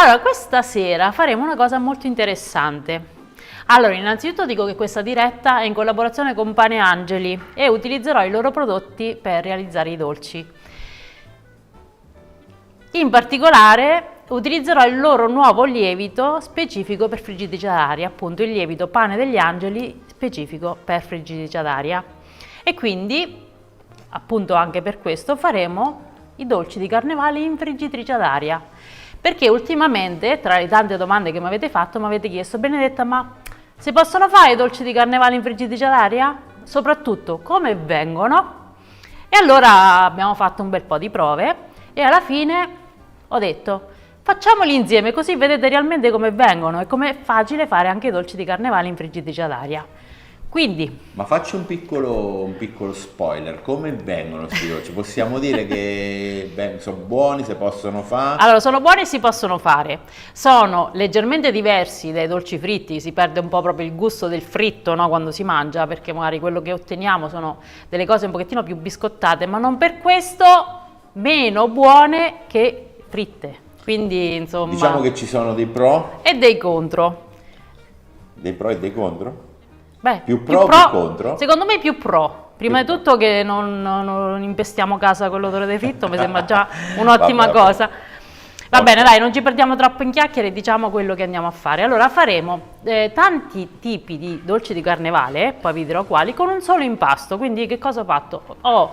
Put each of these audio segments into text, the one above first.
Allora, questa sera faremo una cosa molto interessante. Allora, innanzitutto dico che questa diretta è in collaborazione con Pane Angeli e utilizzerò i loro prodotti per realizzare i dolci. In particolare utilizzerò il loro nuovo lievito specifico per friggitrice ad aria, appunto il lievito Pane degli Angeli specifico per friggitrice ad aria. E quindi, appunto anche per questo, faremo i dolci di carnevale in friggitrice ad aria. Perché ultimamente, tra le tante domande che mi avete fatto, mi avete chiesto: Benedetta, ma si possono fare i dolci di carnevale in friggitrice ad aria? Soprattutto, come vengono? E allora abbiamo fatto un bel po' di prove e alla fine ho detto: facciamoli insieme, così vedete realmente come vengono e com'è facile fare anche i dolci di carnevale in friggitrice ad aria. Quindi, ma faccio un piccolo spoiler: come vengono questi dolci? Possiamo dire che sono buoni, se possono fare? allora, sono buoni e si possono fare. Sono leggermente diversi dai dolci fritti, si perde un po' proprio il gusto del fritto, no, quando si mangia, perché magari quello che otteniamo sono delle cose un pochettino più biscottate, ma non per questo meno buone che fritte. Quindi, insomma, Diciamo che ci sono dei pro e dei contro. e dei contro? Beh, Più pro o più contro? Secondo me più pro. Prima di tutto che non impestiamo casa con l'odore di fritto, mi sembra già un'ottima Vabbè. cosa. Va bene, dai, non ci perdiamo troppo in chiacchiere e diciamo quello che andiamo a fare. Allora, faremo tanti tipi di dolci di carnevale, poi vi dirò quali, con un solo impasto. Quindi che cosa ho fatto? Ho,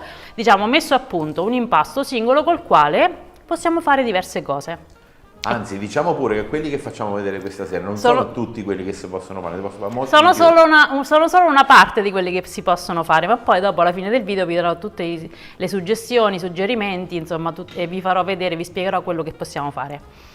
messo a punto un impasto singolo col quale possiamo fare diverse cose. Anzi, diciamo pure che quelli che facciamo vedere questa sera non sono tutti quelli che si possono fare, ne posso fare molti Sono di più. sono solo una parte di quelli che si possono fare, ma poi dopo alla fine del video vi darò tutte le suggestioni, i suggerimenti, insomma, e vi farò vedere, vi spiegherò quello che possiamo fare.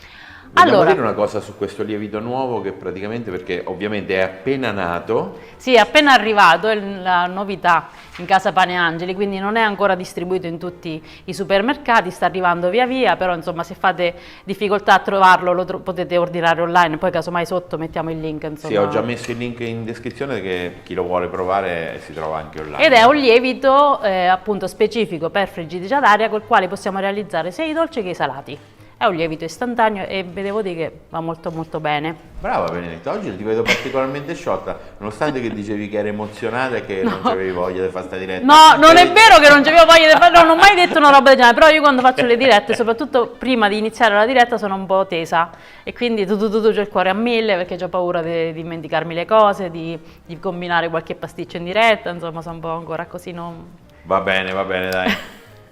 Vogliamo Allora, dire una cosa su questo lievito nuovo che praticamente, perché ovviamente è appena nato. sì, è appena arrivato, è la novità in casa Pane Angeli, quindi non è ancora distribuito in tutti i supermercati, sta arrivando via via, però insomma se fate difficoltà a trovarlo potete ordinare online, poi casomai sotto mettiamo il link. Insomma. Sì, ho già messo il link in descrizione, che chi lo vuole provare si trova anche online. Ed è un lievito appunto specifico per friggitrice ad aria col quale possiamo realizzare sia i dolci che i salati. È un lievito istantaneo e vedevo dire che va molto molto bene. Brava Benedetta, oggi ti vedo particolarmente sciolta, nonostante che dicevi che eri emozionata e che non avevi voglia di fare sta diretta. No, non è vero che non c'avevo voglia di farlo, non ho mai detto una roba del genere, però io quando faccio le dirette, soprattutto prima di iniziare la diretta, sono un po' tesa e quindi c'ho il cuore a 1000 perché ho paura di dimenticarmi le cose, di combinare qualche pasticcio in diretta, insomma sono un po' ancora così, non... Va bene, dai.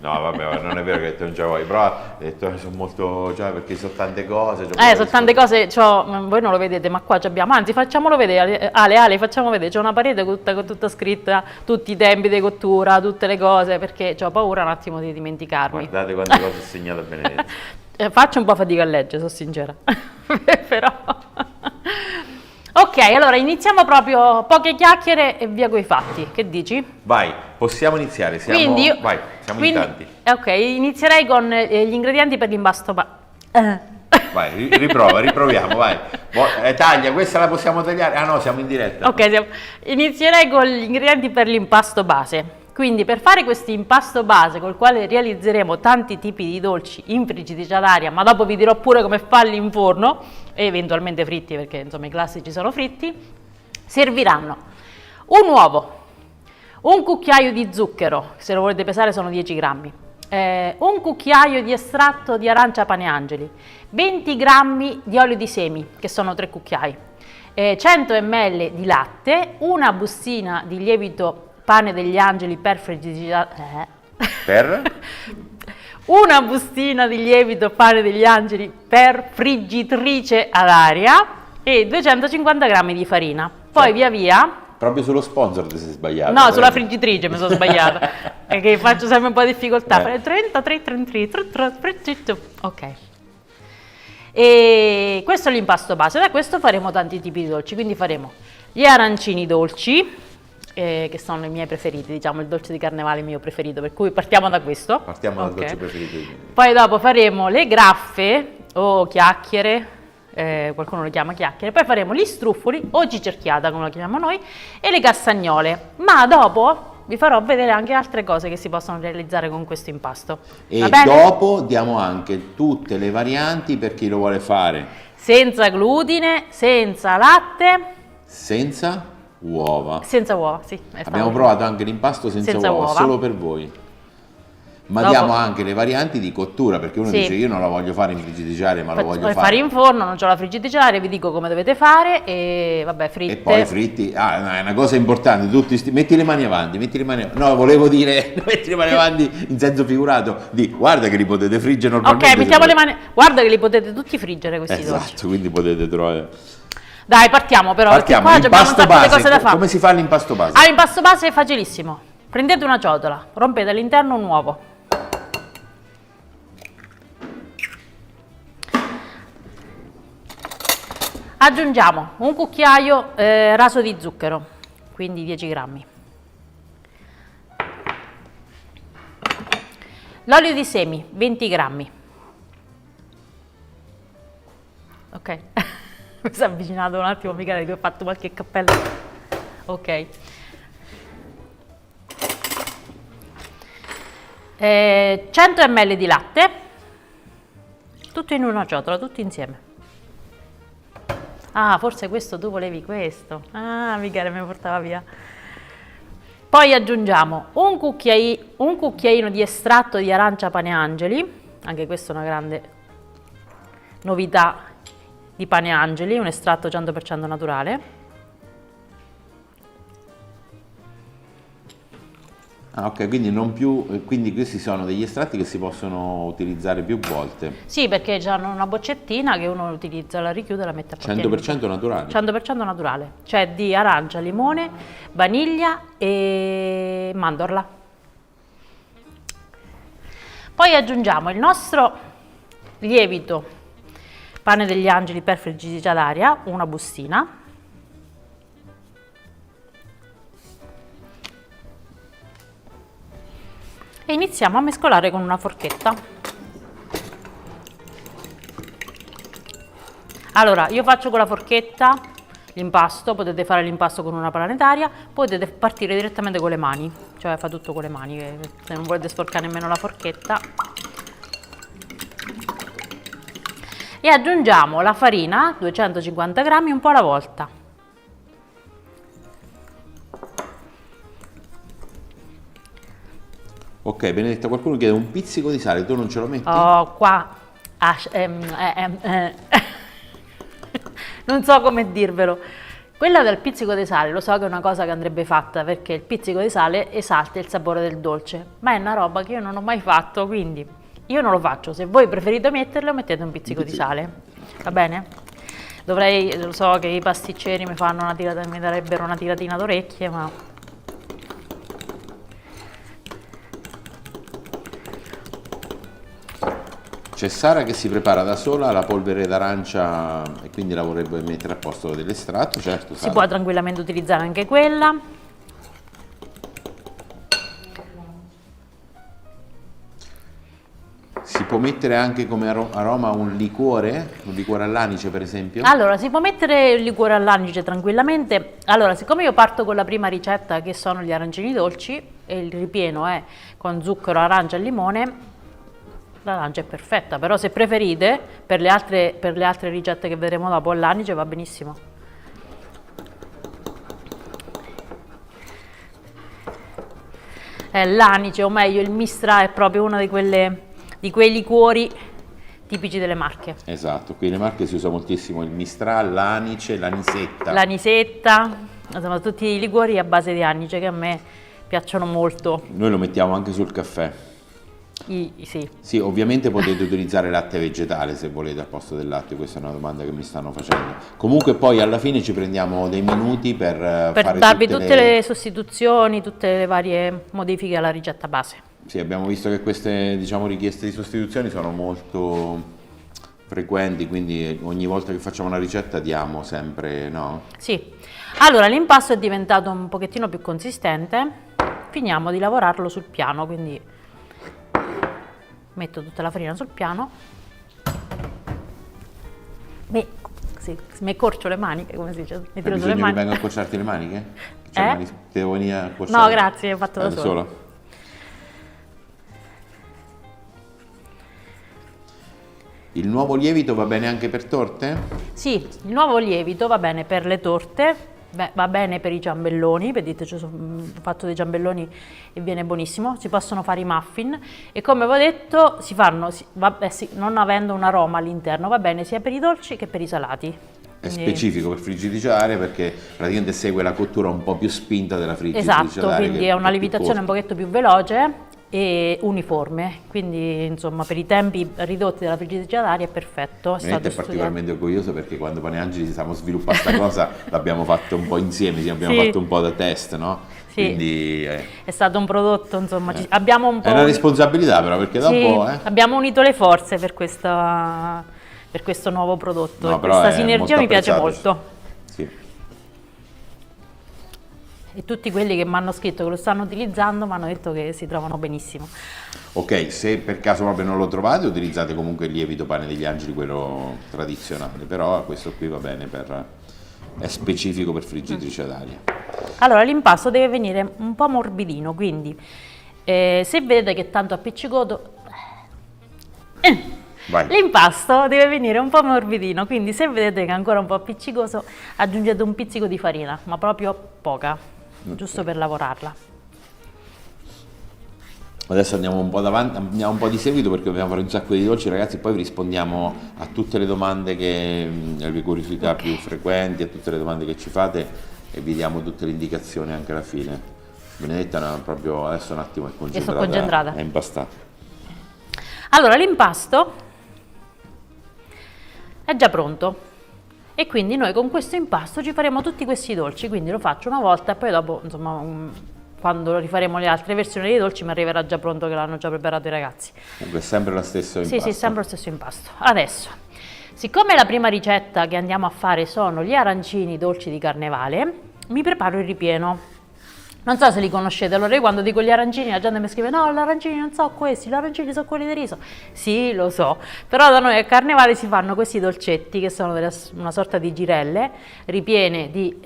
No, vabbè, non è vero che tu non ce la vuoi, però ho detto sono molto, cioè, perché sono tante cose. Sono tante cose, voi non lo vedete, ma qua abbiamo, anzi facciamolo vedere, Ale, facciamo vedere, c'è una parete con tutta scritta, tutti i tempi di cottura, tutte le cose, perché ho paura un attimo di dimenticarmi. Guardate quante cose ho segnato a Benedetta. Faccio un po' fatica a leggere, sono sincera, però... Ok, allora iniziamo proprio, poche chiacchiere e via coi fatti, che dici? Vai, possiamo iniziare, siamo in tanti. Ok, inizierei con gli ingredienti per l'impasto. Vai, riproviamo, vai. Taglia, questa la possiamo tagliare? Ah no, siamo in diretta. Ok, inizierei con gli ingredienti per l'impasto base. Quindi per fare questo impasto base col quale realizzeremo tanti tipi di dolci in friggitrice ad aria, ma dopo vi dirò pure come farli in forno e eventualmente fritti, perché insomma i classici sono fritti, serviranno un uovo, un cucchiaio di zucchero, se lo volete pesare sono 10 grammi, un cucchiaio di estratto di arancia Pane Angeli, 20 grammi di olio di semi, che sono 3 cucchiai, 100 ml di latte, una bustina di lievito Pane degli Angeli per friggitrice una bustina di lievito Pane degli Angeli per friggitrice ad aria e 250 grammi di farina. Poi via via... Proprio sullo sponsor ti sei sbagliato. No, sulla friggitrice mi sono sbagliata, perché faccio sempre un po' di difficoltà. 33, ok. E questo è l'impasto base, da questo faremo tanti tipi di dolci, quindi faremo gli arancini dolci, che sono i miei preferiti, diciamo il dolce di carnevale mio preferito, per cui partiamo da questo. Partiamo dal dolce preferito. Poi dopo faremo le graffe o chiacchiere, qualcuno lo chiama chiacchiere, poi faremo gli struffoli o cicerchiata come lo chiamiamo noi e le cassagnole, ma dopo vi farò vedere anche altre cose che si possono realizzare con questo impasto. E Va bene? dopo diamo anche tutte le varianti per chi lo vuole fare Senza glutine, senza latte, senza uova. senza uova, sì. Abbiamo provato anche l'impasto senza uova, solo per voi. Ma Dopo- diamo anche le varianti di cottura, perché uno Sì. dice io non la voglio fare in friggitrice, ma lo voglio Puoi fare. fare in forno, non c'ho la friggitrice, vi dico come dovete fare e vabbè, fritte. E poi fritti, no, è una cosa importante, metti le mani avanti, no, volevo dire, metti le mani avanti in senso figurato, guarda che li potete friggere normalmente. Ok, mettiamo le mani, guarda che li potete tutti friggere questi dolci. Esatto, quindi potete trovare. Dai, partiamo però, Partiamo, perché qua abbiamo un l'impasto sacco di base, cose da fare. come si fa l'impasto base? Ah, l'impasto base è facilissimo. Prendete una ciotola, rompete all'interno un uovo. Aggiungiamo un cucchiaio raso di zucchero, quindi 10 grammi. L'olio di semi, 20 grammi. Ok, mi si è avvicinato un attimo, mica che ho fatto qualche cappello. Ok. 100 ml di latte, tutto in una ciotola, tutto insieme. Ah, forse questo tu volevi questo. Ah, mica mi portava via. Poi aggiungiamo un cucchiaino di estratto di arancia Pane Angeli, anche questa è una grande novità di Pane Angeli, un estratto 100% naturale. Ah, ok, quindi non più, quindi questi sono degli estratti che si possono utilizzare più volte. Sì, perché hanno una boccettina che uno utilizza, la richiude e la mette a parte. 100% naturale. 100% naturale, cioè di arancia, limone, vaniglia e mandorla. Poi aggiungiamo il nostro lievito pane degli angeli per friggitrice d'aria, una bustina. E iniziamo a mescolare con una forchetta. Allora, io faccio con la forchetta l'impasto, potete fare l'impasto con una planetaria, potete partire direttamente con le mani, cioè fa tutto con le mani, se non volete sporcare nemmeno la forchetta. E aggiungiamo la farina, 250 grammi, un po' alla volta. Ok, Benedetta, qualcuno chiede un pizzico di sale, tu non ce lo metti? Oh, qua. Non so come dirvelo. Quella del pizzico di sale lo so che è una cosa che andrebbe fatta perché il pizzico di sale esalta il sapore del dolce, ma è una roba che io non ho mai fatto, quindi io non lo faccio. Se voi preferite metterlo, mettete un pizzico di sale, va bene? Lo so che i pasticceri mi darebbero una tiratina d'orecchie, ma C'è Sara che si prepara da sola la polvere d'arancia e quindi la vorrebbe mettere a posto dell'estratto, certo. si può tranquillamente utilizzare anche quella. Si può mettere anche come aroma un liquore all'anice per esempio? Allora, si può mettere il liquore all'anice tranquillamente. Allora, siccome io parto con la prima ricetta che sono gli arancini dolci e il ripieno è con zucchero, arancia e limone, l'arancia è perfetta, però se preferite per le altre ricette che vedremo dopo l'anice va benissimo. L'anice, o meglio il mistra, è proprio uno di quei liquori tipici delle Marche. Esatto, qui in Marche si usa moltissimo il mistral, l'anice, l'anisetta. L'anisetta, insomma tutti i liquori a base di anice che a me piacciono molto. Noi lo mettiamo anche sul caffè. Sì. Sì, ovviamente potete utilizzare latte vegetale se volete al posto del latte, questa è una domanda che mi stanno facendo. Comunque poi alla fine ci prendiamo dei minuti per fare darvi tutte le sostituzioni, tutte le varie modifiche alla ricetta base. Sì, abbiamo visto che queste richieste di sostituzioni sono molto frequenti, quindi ogni volta che facciamo una ricetta diamo sempre, no? Sì. Allora, l'impasto è diventato un pochettino più consistente, finiamo di lavorarlo sul piano, quindi metto tutta la farina sul piano, mi accorcio le maniche, come si dice, mi tiro sulle Bisogna che mani. venga a accorciarti le maniche? Ti devo venire a No, cuocere? grazie, ho fatto da solo. Il nuovo lievito va bene anche per torte? Sì, il nuovo lievito va bene per le torte, va bene per i ciambelloni, vedete ho fatto dei ciambelloni e viene buonissimo, si possono fare i muffin e come vi ho detto si fanno, non avendo un aroma all'interno, va bene sia per i dolci che per i salati. È specifico per friggitrice ad aria perché praticamente segue la cottura un po' più spinta della friggitrice ad Esatto, aria. quindi è una lievitazione un pochetto più veloce e uniforme, quindi insomma per i tempi ridotti della friggitrice ad aria è perfetto. È particolarmente orgoglioso perché quando Pane Angeli stiamo sviluppando questa cosa l'abbiamo fatto un po' insieme, abbiamo fatto un po' da test, no? Sì, quindi è stato un prodotto, insomma, abbiamo un po'... È una responsabilità però perché dopo... abbiamo unito le forze per questo nuovo prodotto, no, questa sinergia mi piace molto. Sì. E tutti quelli che mi hanno scritto che lo stanno utilizzando mi hanno detto che si trovano benissimo. Ok, se per caso proprio non lo trovate utilizzate comunque il lievito Pane degli Angeli, quello tradizionale, però questo qui va bene è specifico per friggitrice ad aria. Allora l'impasto deve venire un po' morbidino, quindi se vedete che è tanto appiccicoso, l'impasto deve venire un po' morbidino, quindi se vedete che è ancora un po' appiccicoso aggiungete un pizzico di farina, ma proprio poca, giusto per lavorarla. Adesso andiamo un po' davanti, andiamo un po' di seguito perché dobbiamo fare un sacco di dolci, ragazzi, poi vi rispondiamo a tutte le domande le curiosità più frequenti, a tutte le domande che ci fate e vi diamo tutte le indicazioni anche alla fine. Benedetta proprio adesso un attimo è concentrata. È impastata. Allora l'impasto è già pronto e quindi noi con questo impasto ci faremo tutti questi dolci, quindi lo faccio una volta e poi dopo insomma quando rifaremo le altre versioni dei dolci mi arriverà già pronto che l'hanno già preparato i ragazzi. Comunque è sempre lo stesso impasto. Sì, sempre lo stesso impasto. Adesso, siccome la prima ricetta che andiamo a fare sono gli arancini dolci di carnevale, mi preparo il ripieno. Non so se li conoscete, allora io quando dico gli arancini la gente mi scrive no, gli arancini non so questi, gli arancini sono quelli di riso. Sì, lo so, però da noi a carnevale si fanno questi dolcetti che sono una sorta di girelle ripiene di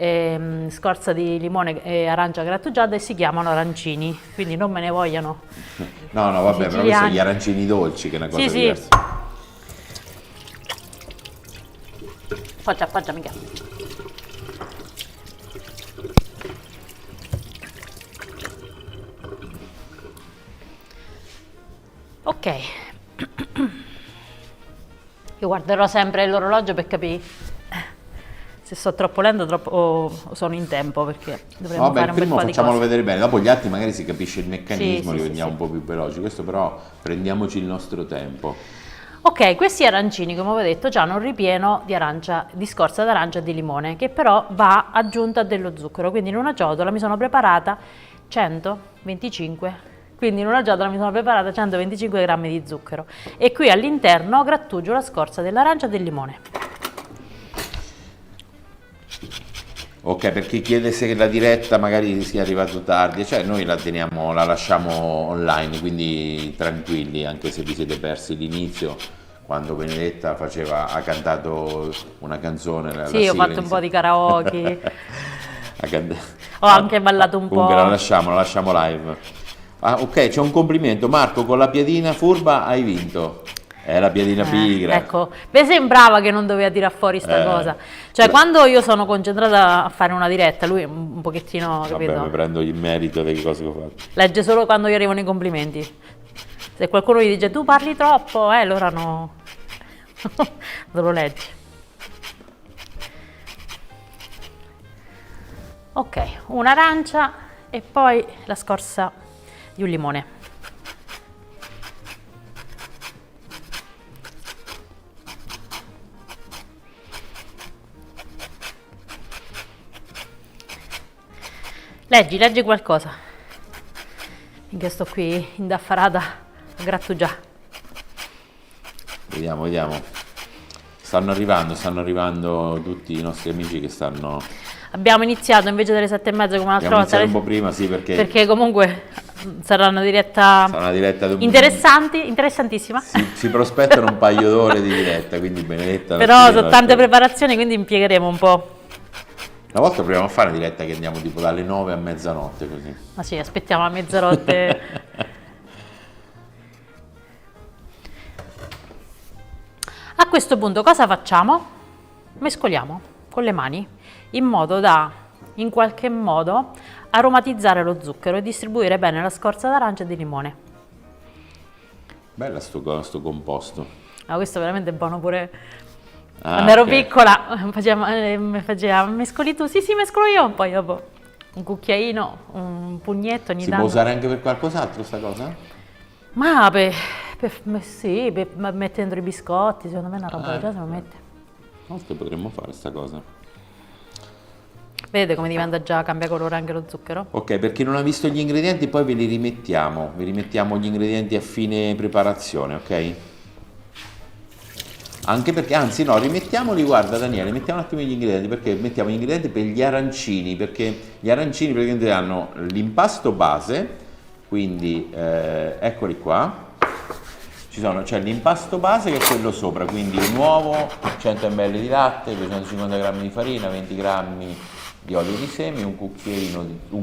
scorza di limone e arancia grattugiata e si chiamano arancini, quindi non me ne vogliano. No, vabbè, però questi sono gli arancini dolci che è una cosa diversa. Appoggia, mica. Ok, io guarderò sempre l'orologio per capire se sto troppo lento o sono in tempo perché dovremmo fare un bel po' di primo facciamolo cose. Vedere bene, dopo gli altri magari si capisce il meccanismo, Sì, li vediamo un po' più veloci, questo però prendiamoci il nostro tempo. Ok, questi arancini come ho detto hanno un ripieno di scorza d'arancia e di limone che però va aggiunta dello zucchero, quindi in una ciotola mi sono preparata 125 Quindi in una ciotola mi sono preparata 125 grammi di zucchero e qui all'interno grattugio la scorza dell'arancia e del limone. Ok, per chi chiede se la diretta magari sia arrivato tardi, cioè noi la lasciamo online, quindi tranquilli, anche se vi siete persi l'inizio, quando Benedetta ha cantato una canzone. Sì, ho fatto un po' di karaoke, ho anche ballato un po'. Comunque la lasciamo live. Ah, ok, c'è un complimento, Marco, con la piadina furba hai vinto. È la piadina pigra. Ecco, mi sembrava che non doveva tirare fuori sta cosa. Cioè, quando io sono concentrata a fare una diretta, lui un pochettino, capito? Vabbè, mi prendo il merito delle cose che ho fatto. Legge solo quando gli arrivano i complimenti. Se qualcuno gli dice tu parli troppo, allora no. Non lo legge. Ok, un'arancia e poi la scorza di un limone. Leggi qualcosa. Finché sto qui indaffarata a grattugiare. Vediamo. Stanno arrivando tutti i nostri amici che stanno... Abbiamo iniziato invece delle 7:30 come l'altra volta. Un po' prima, sì, perché comunque sarà una diretta interessantissima. Si prospettano un paio d'ore di diretta, quindi Benedetta... Però sono tante preparazioni, quindi impiegheremo un po'. Una volta proviamo a fare una diretta che andiamo tipo dalle 9 a mezzanotte così. Ma sì, aspettiamo a mezzanotte. A questo punto cosa facciamo? Mescoliamo con le mani in modo da, in qualche modo, aromatizzare lo zucchero e distribuire bene la scorza d'arancia e di limone. Bella sto composto. Ma questo è veramente buono pure. Ah, Quando ero ok. piccola mi faceva mescoli tu, sì mescolo io, poi dopo un cucchiaino, un pugnetto ogni Si tanto. può usare anche per qualcos'altro sta cosa? Ma sì, per mettere dentro i biscotti, secondo me è una roba già se lo mette. Forse potremmo fare sta cosa. Vedete come diventa già, cambia colore anche lo zucchero? Ok, per chi non ha visto gli ingredienti poi ve li rimettiamo. Vi rimettiamo gli ingredienti a fine preparazione, ok? Anche perché, anzi no, rimettiamoli, guarda Daniele, mettiamo un attimo gli ingredienti, perché mettiamo gli ingredienti per gli arancini, perché gli arancini praticamente hanno l'impasto base, quindi eccoli qua, c'è l'impasto base che è quello sopra, quindi un uovo, 100 ml di latte, 250 g di farina, 20 g di olio di semi, un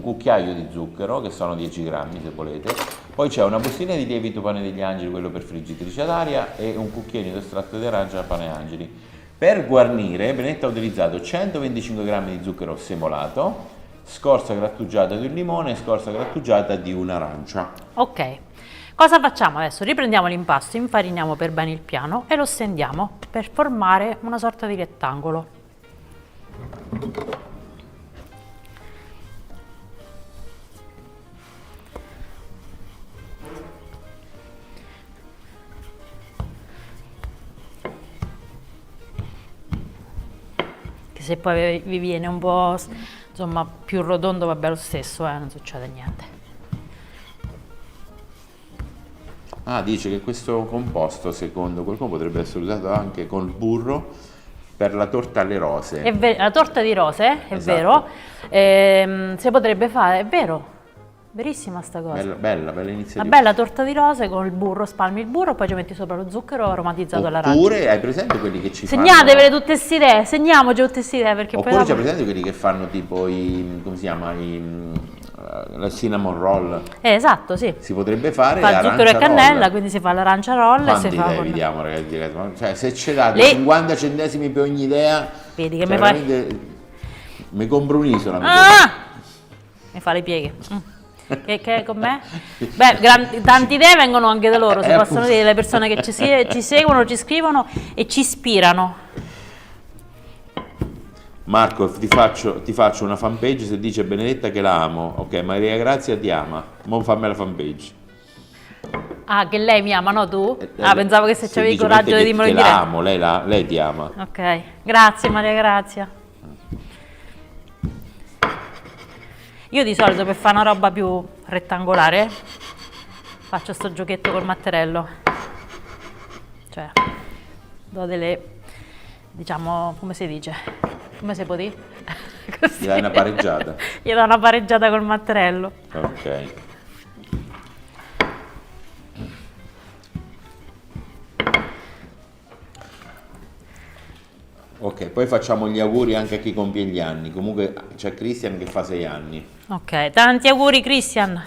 cucchiaio di zucchero, che sono 10 grammi se volete, poi c'è una bustina di lievito pane degli angeli, quello per friggitrice ad aria, e un cucchiaino di estratto di arancia da pane angeli. Per guarnire Benetta ha utilizzato 125 g di zucchero semolato, scorza grattugiata di un limone e scorza grattugiata di un'arancia. Ok, cosa facciamo adesso? Riprendiamo l'impasto, infariniamo per bene il piano e lo stendiamo per formare una sorta di rettangolo. Se poi vi viene un po' insomma più rotondo, vabbè lo stesso, non succede niente. Ah, dice che questo composto, secondo qualcuno, potrebbe essere usato anche col burro per la torta alle rose. La torta di rose, è Esatto. vero, si potrebbe fare, è vero, verissima sta cosa. Bella Una iniziativa. bella torta di rose con il burro, spalmi il burro, poi ci metti sopra lo zucchero aromatizzato all'arancia. Oppure hai presente quelli che ci Segnatevele tutte queste idee, segniamoci tutte queste idee perché fanno? poi Oppure c'è dopo... presente quelli che fanno tipo come si chiama, la cinnamon roll? esatto, sì. Si potrebbe fare Fa zucchero e arancia cannella, roll. quindi si fa l'arancia roll e Quante si fa idee con... vi diamo, ragazzi? Cioè, se ce date Le- 50 centesimi per ogni idea, Vedi che cioè, mi fai... veramente mi compro un'isola. Ah! Mi fa le pieghe. Che con me? Beh, tante idee vengono anche da loro, si possono appunto. dire, le persone che ci seguono, ci scrivono e ci ispirano. Marco, ti faccio una fanpage se dice Benedetta che la amo. Ok, Maria Grazia ti ama. Mo fammi la fanpage. Ah, che lei mi ama, no tu? Ah, pensavo che se c'avevi il dice, coraggio mette di dirmelo in che la diretta. amo, lei ti ama. Ok, grazie Maria Grazia. Io di solito per fare una roba più rettangolare faccio sto giochetto col matterello. Cioè, do delle, diciamo, come si dice? Come si può dire? Così. Gli dai una pareggiata. Gli do una pareggiata col matterello. Ok. Ok, poi facciamo gli auguri anche a chi compie gli anni. Comunque c'è Christian che fa 6 anni. Ok, tanti auguri Christian.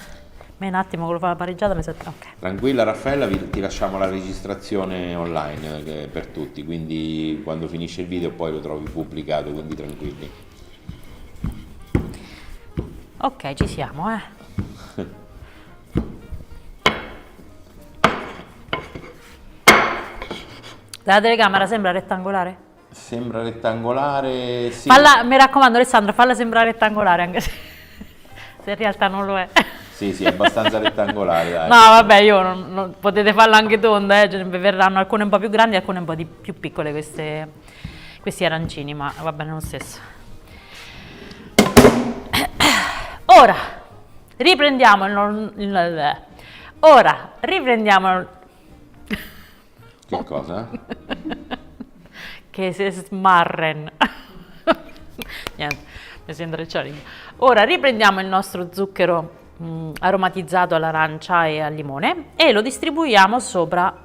Un attimo, quello fa la pareggiata mi sa... Ok. Tranquilla Raffaella, ti lasciamo la registrazione online che è per tutti, quindi quando finisce il video poi lo trovi pubblicato, quindi tranquilli. Ok, ci siamo, La telecamera sembra rettangolare? Sembra rettangolare, sì. Falla, mi raccomando Alessandro, falla sembrare rettangolare anche se in realtà non lo è. Sì, è abbastanza rettangolare, dai. No, vabbè, io potete farla anche tonda, ce ne verranno alcune un po' più grandi e alcune un po' più piccole questi arancini, ma va bene lo stesso. Ora riprendiamo Che cosa? che si smarren. Niente, mi sembra il ciarini. Ora riprendiamo il nostro zucchero aromatizzato all'arancia e al limone e lo distribuiamo sopra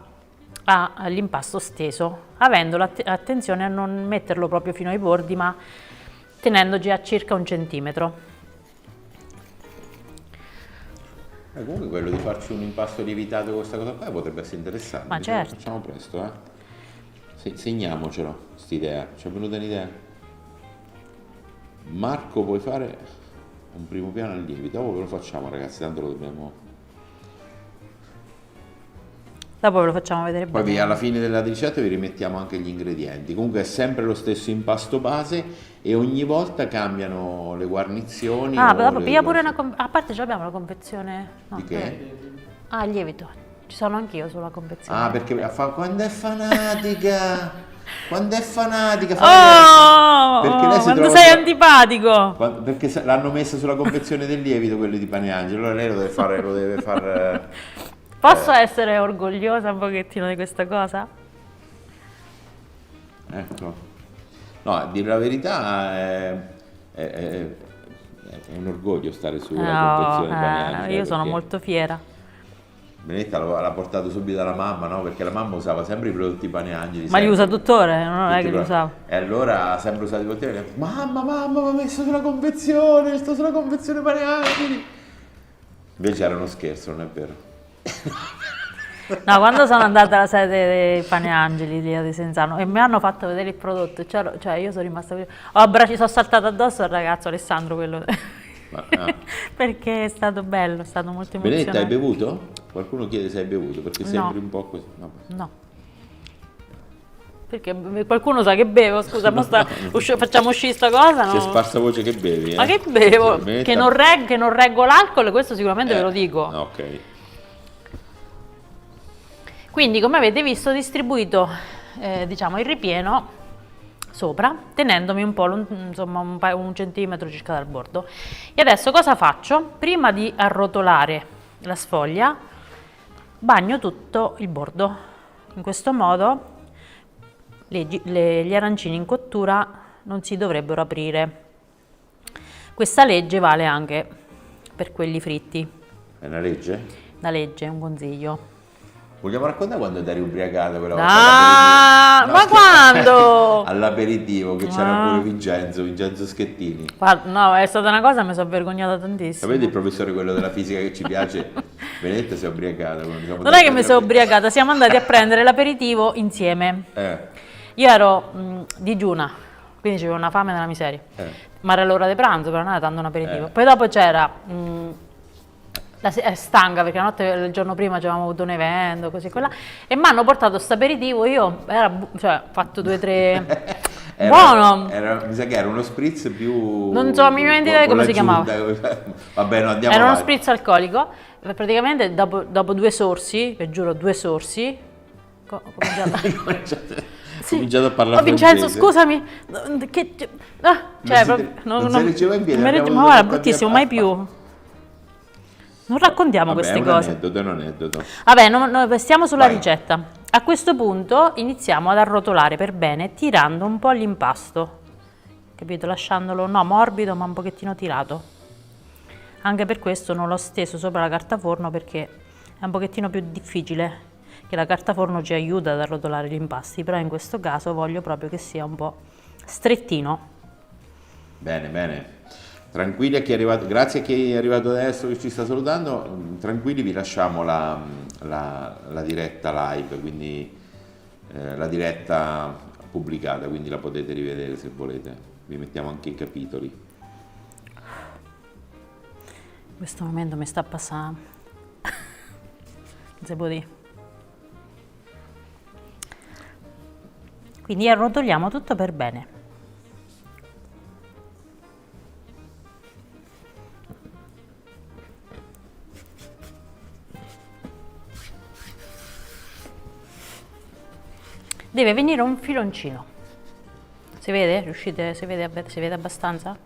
all'impasto steso, avendo attenzione a non metterlo proprio fino ai bordi, ma tenendoci a circa 1 centimetro. Comunque quello di farci un impasto lievitato con questa cosa qua potrebbe essere interessante. Ma Diciamo, certo. facciamo presto, segniamocelo, quest'idea. Ci è venuta un'idea. Marco, puoi fare un primo piano al lievito? Dopo ve lo facciamo, ragazzi, tanto lo dobbiamo... Dopo ve lo facciamo vedere Poi bene. alla fine della ricetta vi rimettiamo anche gli ingredienti. Comunque è sempre lo stesso impasto base e ogni volta cambiano le guarnizioni. Ah, o dopo le piglia pure cose. a parte già abbiamo la confezione. No, Di che? Ah, il lievito. Ci sono anch'io sulla confezione. Ah, perché quando è fanatica! Quando è fanatica! Perché lei si quando trova sei sulla- antipatico. Perché l'hanno messa sulla confezione del lievito quelli di Pane Angelo, allora lei lo deve fare. Posso essere orgogliosa un pochettino di questa cosa? Ecco. No, a dire la verità è un orgoglio stare sulla confezione di Pane Angelo. Io sono perché molto fiera. Benetta l'ha portato subito dalla mamma, no? Perché la mamma usava sempre i prodotti Pane Angeli. Ma li sempre. usa tuttora, non è Tutti che li pro- usavo. E allora ha sempre usato i prodotti Pane Angeli. Mamma, mi ha messo sulla confezione, sto sulla confezione Pane Angeli. Invece era uno scherzo, non è vero? No, quando sono andata alla sede dei Pane Angeli lì a Desenzano e mi hanno fatto vedere il prodotto, cioè io sono rimasta ci sono saltata addosso al ragazzo Alessandro quello perché è stato bello, è stato molto Benetta, hai emozionante. bevuto? Qualcuno chiede se hai bevuto, perché sembri un po' così. Vabbè. No. Perché qualcuno sa che bevo, scusa, facciamo uscire sta cosa, Si è no? sparsa voce che bevi, Ma che bevo? Benetta- Che non reggo l'alcol, questo sicuramente ve lo dico. Ok. Quindi, come avete visto, ho distribuito diciamo il ripieno sopra, tenendomi un po' insomma un centimetro circa dal bordo. E adesso cosa faccio? Prima di arrotolare la sfoglia, bagno tutto il bordo. In questo modo gli arancini in cottura non si dovrebbero aprire. Questa legge vale anche per quelli fritti. È una legge? La legge è un consiglio. Vogliamo raccontare quando eri ubriacata quella Ah, volta? ma quando? All'aperitivo, che c'era pure Vincenzo Schettini. Guarda, no, è stata una cosa, mi sono vergognata tantissimo. Sapete il professore quello della fisica che ci piace? Benedetta si è ubriacata. Non è che mi sono ubriacata, siamo andati a prendere l'aperitivo insieme. Io ero digiuna, quindi c'avevo una fame della miseria. Ma era l'ora di pranzo, però non era tanto un aperitivo. Poi dopo c'era stanca perché la notte, il giorno prima avevamo avuto un evento, così quella, e mi hanno portato questo aperitivo, io ho fatto 2 o 3 buono. Mi sa che era uno spritz più... Non so minimamente idea di come si chiamava. Vabbè, no, andiamo Era uno avanti. spritz alcolico, praticamente dopo 2 sorsi, vi giuro 2 sorsi, ho Cominciato a parlare Oh Vincenzo, francese. scusami, non si reggeva in piedi, ma abbiamo guarda, dovuto bruttissimo, cambiare- mai più. Non raccontiamo Vabbè, queste è un cose. aneddoto, è un aneddoto. Vabbè, stiamo sulla Vai. ricetta. A questo punto iniziamo ad arrotolare per bene, tirando un po' l'impasto. Capito? Lasciandolo, no, morbido, ma un pochettino tirato. Anche per questo non l'ho steso sopra la carta forno perché è un pochettino più difficile, che la carta forno ci aiuta ad arrotolare gli impasti, però in questo caso voglio proprio che sia un po' strettino. Bene, bene. Tranquilli a chi è arrivato, grazie a chi è arrivato adesso che ci sta salutando, tranquilli, vi lasciamo la diretta live, quindi la diretta pubblicata, quindi la potete rivedere se volete, vi mettiamo anche i capitoli. In questo momento mi sta passando. Non si può dire. Quindi arrotoliamo tutto per bene. Deve venire un filoncino. Si vede? Riuscite? Si vede abbastanza?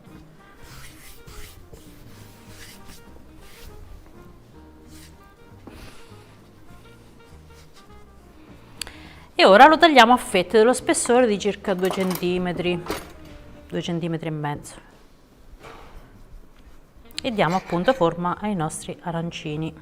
E ora lo tagliamo a fette dello spessore di circa 2 cm, 2 cm e mezzo. E diamo appunto forma ai nostri arancini.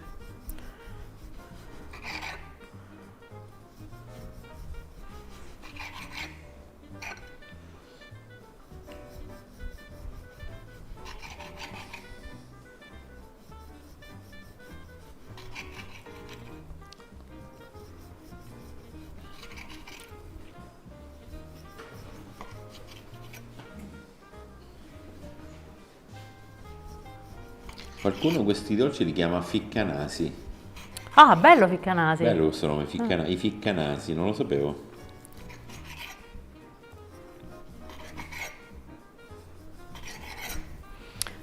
Qualcuno questi dolci li chiama ficcanasi. Ah, bello ficcanasi. Bello questo nome, i ficcanasi, non lo sapevo.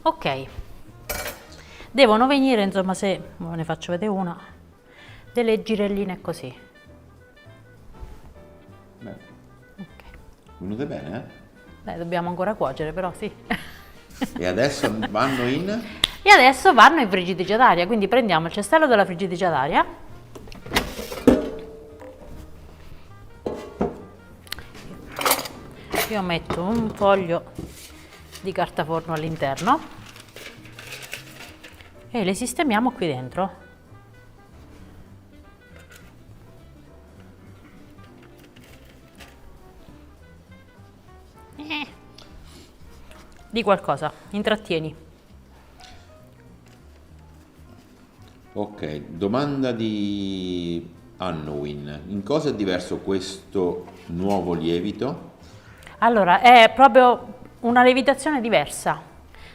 Ok, devono venire, insomma, se ve ne faccio vedere una, delle girelline così. Beh, Ok. venute bene, eh? Beh, dobbiamo ancora cuocere, però sì. E adesso vanno in... E adesso vanno in friggitrice ad aria, quindi prendiamo il cestello della friggitrice ad aria. Io metto un foglio di carta forno all'interno e le sistemiamo qui dentro. Di qualcosa, intrattieni. Ok, domanda di Hannowin. In cosa è diverso questo nuovo lievito? Allora, è proprio una lievitazione diversa,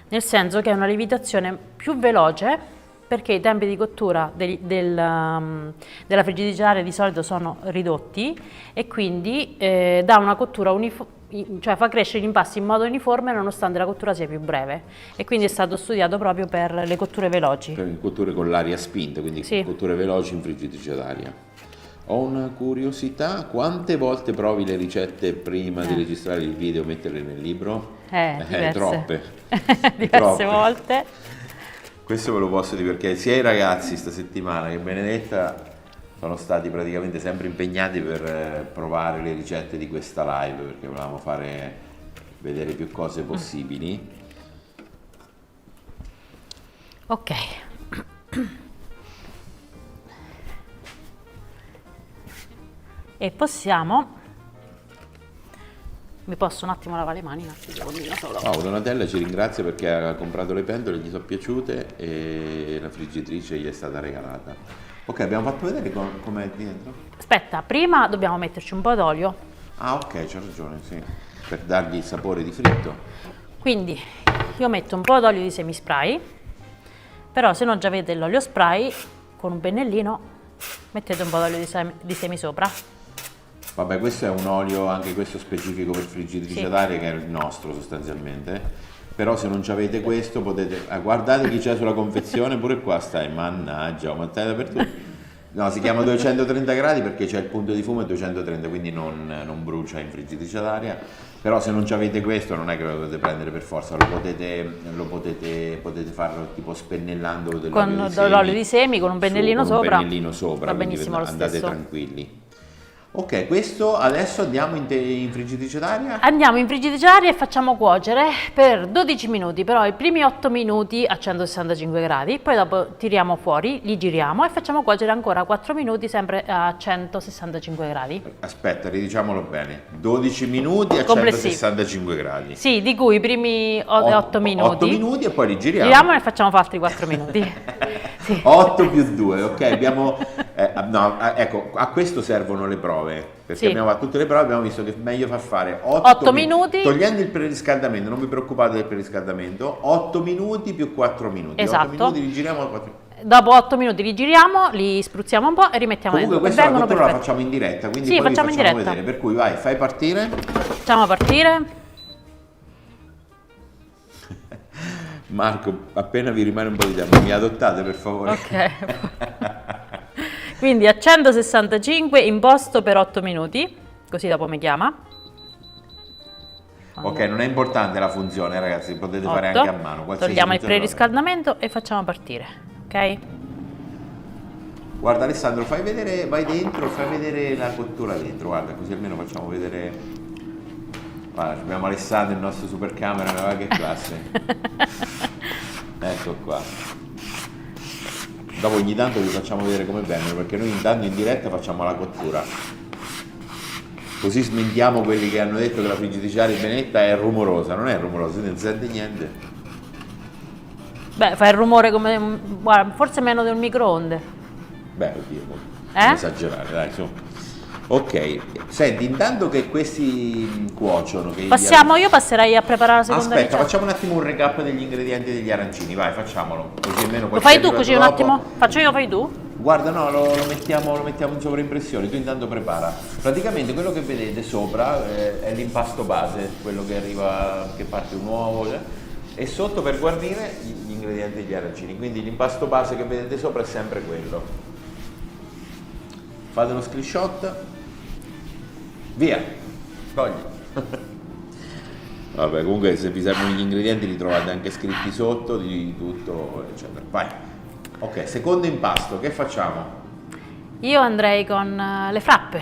nel senso che è una lievitazione più veloce, perché i tempi di cottura della friggitrice ad aria di solito sono ridotti e quindi dà una cottura cioè fa crescere gli impasti in modo uniforme nonostante la cottura sia più breve, e quindi è stato studiato proprio per le cotture veloci. Per cotture con l'aria spinta, quindi Sì. cotture veloci in friggitrice ad aria. Ho una curiosità, quante volte provi le ricette prima di registrare il video e metterle nel libro? Diverse. Troppe. Diverse Troppe. volte. Questo ve lo posso dire perché sia i ragazzi sta settimana che Benedetta sono stati praticamente sempre impegnati per provare le ricette di questa live, perché volevamo fare vedere più cose possibili. Ok. E possiamo... Mi posso un attimo lavare le mani? Un attimo solo. Oh, Donatella ci ringrazia perché ha comprato le pentole, gli sono piaciute e la friggitrice gli è stata regalata. Ok, abbiamo fatto vedere com'è dentro? Aspetta, prima dobbiamo metterci un po' d'olio. Ah, ok, c'ha ragione, sì, per dargli il sapore di fritto. Quindi io metto un po' d'olio di semispray, però se non già avete l'olio spray, con un pennellino mettete un po' d'olio di semi sopra. Vabbè, questo è un olio, anche questo specifico per friggitrice Sì. ad aria, che è il nostro sostanzialmente. Però se non avete questo potete... guardate chi c'è sulla confezione, pure qua stai, mannaggia, ma stai dappertutto. No, si chiama 230 gradi perché c'è il punto di fumo a 230, quindi non brucia in friggitrice ad aria. Però se non avete questo non è che lo dovete prendere per forza, potete farlo tipo spennellando Con l'olio di semi, con un pennellino sopra. Un pennellino sopra, Va quindi benissimo lo andate stesso. tranquilli. Ok, questo adesso andiamo in friggitrice d'aria? Andiamo in friggitrice ad aria e facciamo cuocere per 12 minuti, però i primi 8 minuti a 165 gradi, poi dopo tiriamo fuori, li giriamo e facciamo cuocere ancora 4 minuti sempre a 165 gradi. Aspetta, ridiciamolo bene. 12 minuti a Complessivi. 165 gradi. Sì, di cui i primi 8 minuti. 8 minuti e poi li giriamo. Giriamo e ne facciamo altri 4 minuti. Sì. 8 più 2, ok, abbiamo... ecco, a questo servono le prove, perché Sì. abbiamo fatto tutte le prove, abbiamo visto che è meglio far fare 8 minuti. togliendo il preriscaldamento, non vi preoccupate del preriscaldamento, 8 minuti più 4 minuti. Esatto. 8 minuti li giriamo a 4 minuti. Dopo 8 minuti li giriamo, li spruzziamo un po' e rimettiamo Comunque dentro. questa la Vengono cottura la perfetti. facciamo in diretta, quindi Sì, poi vi facciamo in facciamo diretta. vedere, per cui vai, fai partire. Facciamo partire. Marco, appena vi rimane un po' di tempo, mi adottate per favore. Ok. Quindi a 165 imposto per 8 minuti, così dopo mi chiama. Ok, non è importante la funzione, ragazzi, potete fare 8. anche a mano. Qualsiasi Togliamo il funzione va bene. preriscaldamento e facciamo partire, ok? Guarda Alessandro, fai vedere, vai dentro, fai vedere la cottura dentro, guarda, così almeno facciamo vedere. Guarda, abbiamo Alessandro, il nostro super camera, guarda che classe. Ecco qua. Dopo ogni tanto vi facciamo vedere come vengono, perché noi intanto in diretta facciamo la cottura. Così smentiamo quelli che hanno detto che la friggitrice ad aria Benetta è rumorosa, non è rumorosa, non sente niente. Beh, fa il rumore come, guarda, forse meno di un microonde. Beh, oddio, Eh? non esagerare, dai, su. Ok, senti, intanto che questi cuociono, che Io passerei a preparare la seconda aspetta, ricetta. facciamo un attimo un recap degli ingredienti degli arancini, vai, facciamolo, così almeno poi Lo fai ci tu arriva così un dopo. attimo? Faccio io, fai tu? Guarda, no, lo mettiamo in sovraimpressione, tu intanto prepara. Praticamente quello che vedete sopra è l'impasto base, quello che arriva, che parte un uovo, e sotto per guarnire gli ingredienti degli arancini, quindi l'impasto base che vedete sopra è sempre quello. Fate lo screenshot, via, togli. Vabbè, comunque se vi servono gli ingredienti li trovate anche scritti sotto, di tutto, eccetera. Vai. Ok, secondo impasto, che facciamo? Io andrei con le frappe.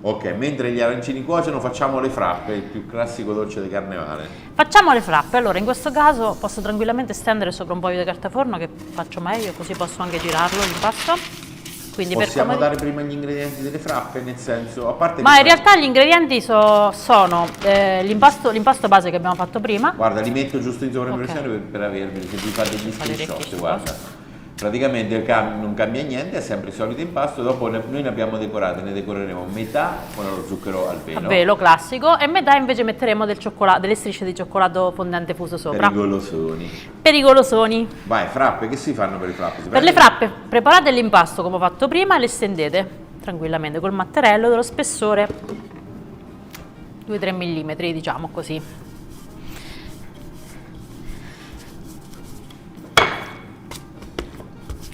Ok, mentre gli arancini cuociono facciamo le frappe, il più classico dolce di carnevale. Facciamo le frappe. Allora, in questo caso posso tranquillamente stendere sopra un po' di carta forno, che faccio meglio, così posso anche girarlo l'impasto. Quindi Possiamo per dare prima gli ingredienti delle frappe, nel senso, a parte Ma che in realtà gli ingredienti sono l'impasto base che abbiamo fatto prima. guarda, li metto giusto in sovraimpressione Ok. per averveli, se vi fate gli Fare screenshot, orecchie guarda. Praticamente non cambia niente, è sempre il solito impasto, dopo noi ne abbiamo decorate, ne decoreremo metà con lo zucchero al A velo. velo classico, e metà invece metteremo delle strisce di cioccolato fondente fuso sopra. Perigolosoni. Perigolosoni. Vai, frappe, che si fanno per le frappe? Per le frappe preparate l'impasto come ho fatto prima e le stendete tranquillamente col mattarello dello spessore 2-3 mm, diciamo così.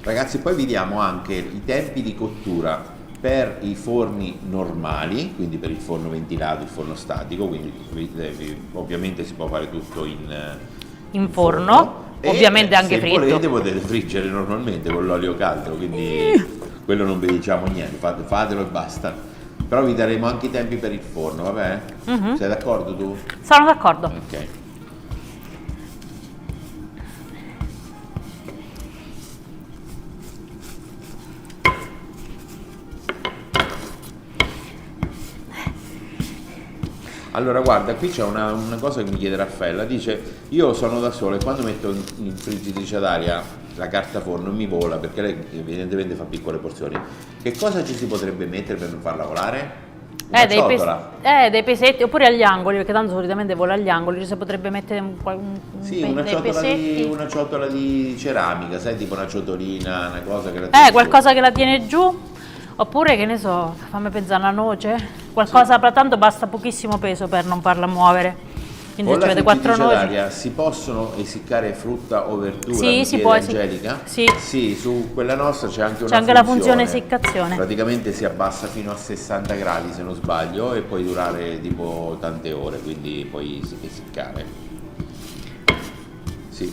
Ragazzi, poi vi diamo anche i tempi di cottura per i forni normali, quindi per il forno ventilato, il forno statico, quindi ovviamente si può fare tutto in forno, e ovviamente anche se fritto. volete potete friggere normalmente con l'olio caldo, quindi quello non vi diciamo niente, fatelo e basta. Però vi daremo anche i tempi per il forno, vabbè? Sei d'accordo tu? Sono d'accordo. Ok. Allora guarda, qui c'è una cosa che mi chiede Raffaella, dice io sono da sola e quando metto in friggitrice ad aria la carta forno mi vola perché lei evidentemente fa piccole porzioni. Che cosa ci si potrebbe mettere per non farla volare? Una ciotola? Dei pesetti, oppure agli angoli, perché tanto solitamente vola agli angoli, ci si potrebbe mettere Sì, dei pesetti. una ciotola di ceramica, sai, tipo una ciotolina, una cosa che la tiene Qualcosa che la tiene giù, oppure che ne so, fammi pensare, una noce, qualcosa, tanto basta pochissimo peso per non farla muovere. Quindi Con se la avete 4 friggitrice noci. ad aria si possono essiccare frutta o verdura? Sì, mi si chiede può, sì. Angelica? Sì. Sì, su quella nostra c'è anche C'è anche la funzione essiccazione. Praticamente si abbassa fino a 60 gradi se non sbaglio e può durare tipo tante ore, quindi puoi essiccare. Sì.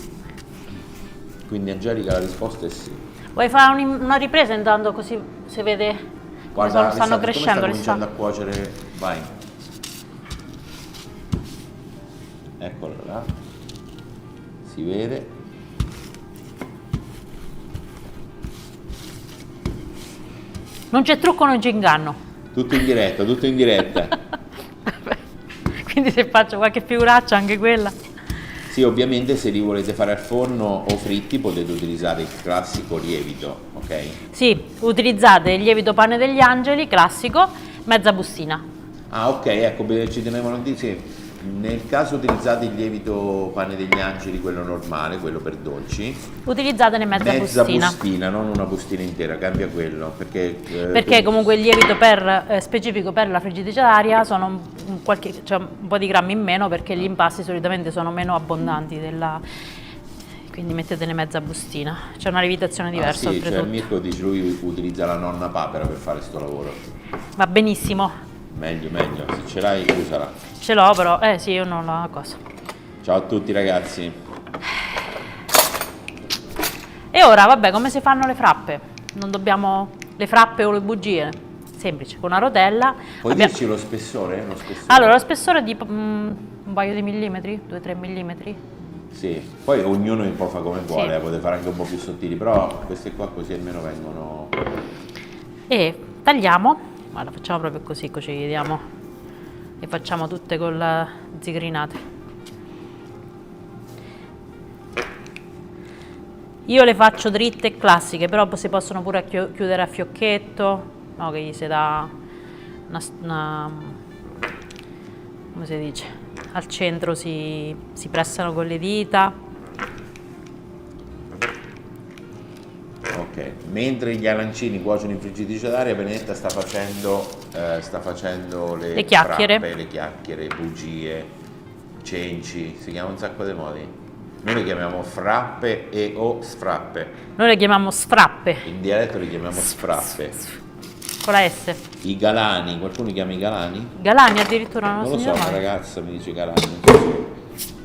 Quindi Angelica la risposta è sì. Vuoi fare una ripresa intanto così si vede come Guarda, stanno Alessandro, crescendo come le sta cominciando a cuocere, vai. Eccola là, si vede. Non c'è trucco, non c'è inganno. Tutto in diretta, tutto in diretta. Quindi se faccio qualche figuraccia anche quella. Sì, ovviamente se li volete fare al forno o fritti potete utilizzare il classico lievito, ok? Sì, utilizzate il lievito pane degli angeli, classico, mezza bustina. Ah, ok, ecco, ci tenevano a dire, sì. Nel caso utilizzate il lievito pane degli angeli, quello normale, quello per dolci, Utilizzatene mezza bustina. bustina, non una bustina intera, cambia quello, Perché comunque il lievito specifico per la friggitrice ad aria sono un po' di grammi in meno, perché gli impasti solitamente sono meno abbondanti quindi mettetene mezza bustina. C'è una lievitazione diversa sì, cioè oltretutto. Mirko dice lui utilizza la nonna papera per fare sto lavoro. Va benissimo. Meglio, se ce l'hai usala. Ce l'ho però, sì, io non ho cosa. Ciao a tutti ragazzi. E ora, vabbè, come si fanno le frappe? Non dobbiamo le frappe o le bugie? Semplice, con una rotella. Puoi dirci lo spessore? Allora, lo spessore è di un paio di millimetri, 2-3 millimetri. Sì, poi ognuno un po' fa come vuole, Sì. potete fare anche un po' più sottili, però queste qua così almeno vengono... E tagliamo, guarda, facciamo proprio così vediamo. E facciamo tutte con la zigrinate. Io le faccio dritte e classiche, però si possono pure chiudere a fiocchetto, no, che gli si dà come si dice, al centro si pressano con le dita. Ok, mentre gli arancini cuociono in friggitrice d'aria, Benedetta sta facendo le chiacchiere. frappe, le chiacchiere, bugie, cenci, si chiama un sacco di modi. Noi le chiamiamo frappe e o sfrappe. Noi le chiamiamo sfrappe, In dialetto le chiamiamo sfrappe. con la S. I galani, qualcuno li chiama i galani? Galani addirittura non Non lo si so, chiama una mai. ragazza mi dice galani. Non so se-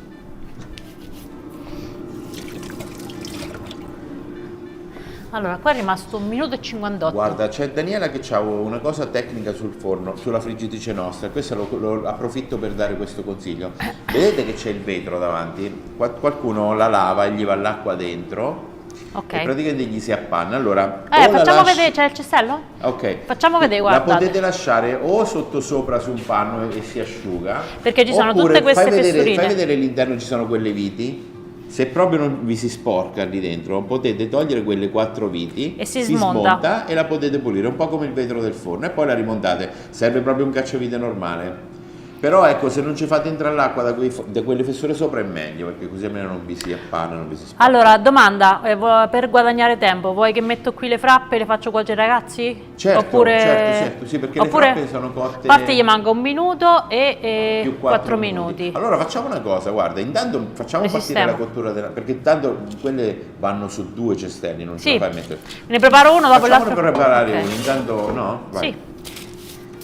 Allora, qua è rimasto 1 minuto e 58. Guarda, c'è Daniela che ha una cosa tecnica sul forno, sulla friggitrice nostra, e questo lo approfitto per dare questo consiglio. Vedete che c'è il vetro davanti? Qualcuno la lava e gli va l'acqua dentro Ok. e praticamente gli si appanna. Allora, o la facciamo lasci- vedere, c'è il cestello? Ok. Facciamo vedere, La guardate. potete lasciare o sottosopra su un panno e si asciuga. Perché ci sono oppure tutte queste fai fessurine. vedere all'interno ci sono quelle viti. Se proprio non vi si sporca lì dentro, potete togliere quelle 4 viti E si smonta. e la potete pulire, un po' come il vetro del forno, e poi la rimontate. Serve proprio un cacciavite normale. Però ecco, se non ci fate entrare l'acqua da quelle fessure sopra è meglio, perché così almeno non vi si appanna, non vi si sporca. Allora, domanda, per guadagnare tempo, vuoi che metto qui le frappe e le faccio cuocere ai ragazzi? Certo, Oppure... certo, sì, perché oppure... le frappe sono cotte... A parte gli manca 1 minuto e più 4 minuti. Allora facciamo una cosa, guarda, intanto facciamo partire Sistema. la cottura perché tanto quelle vanno su 2 cestelli, non ce Sì, la fai a mettere. ne preparo uno dopo Facciamone l'altro. preparare Ok. uno, intanto no? Vai. Sì.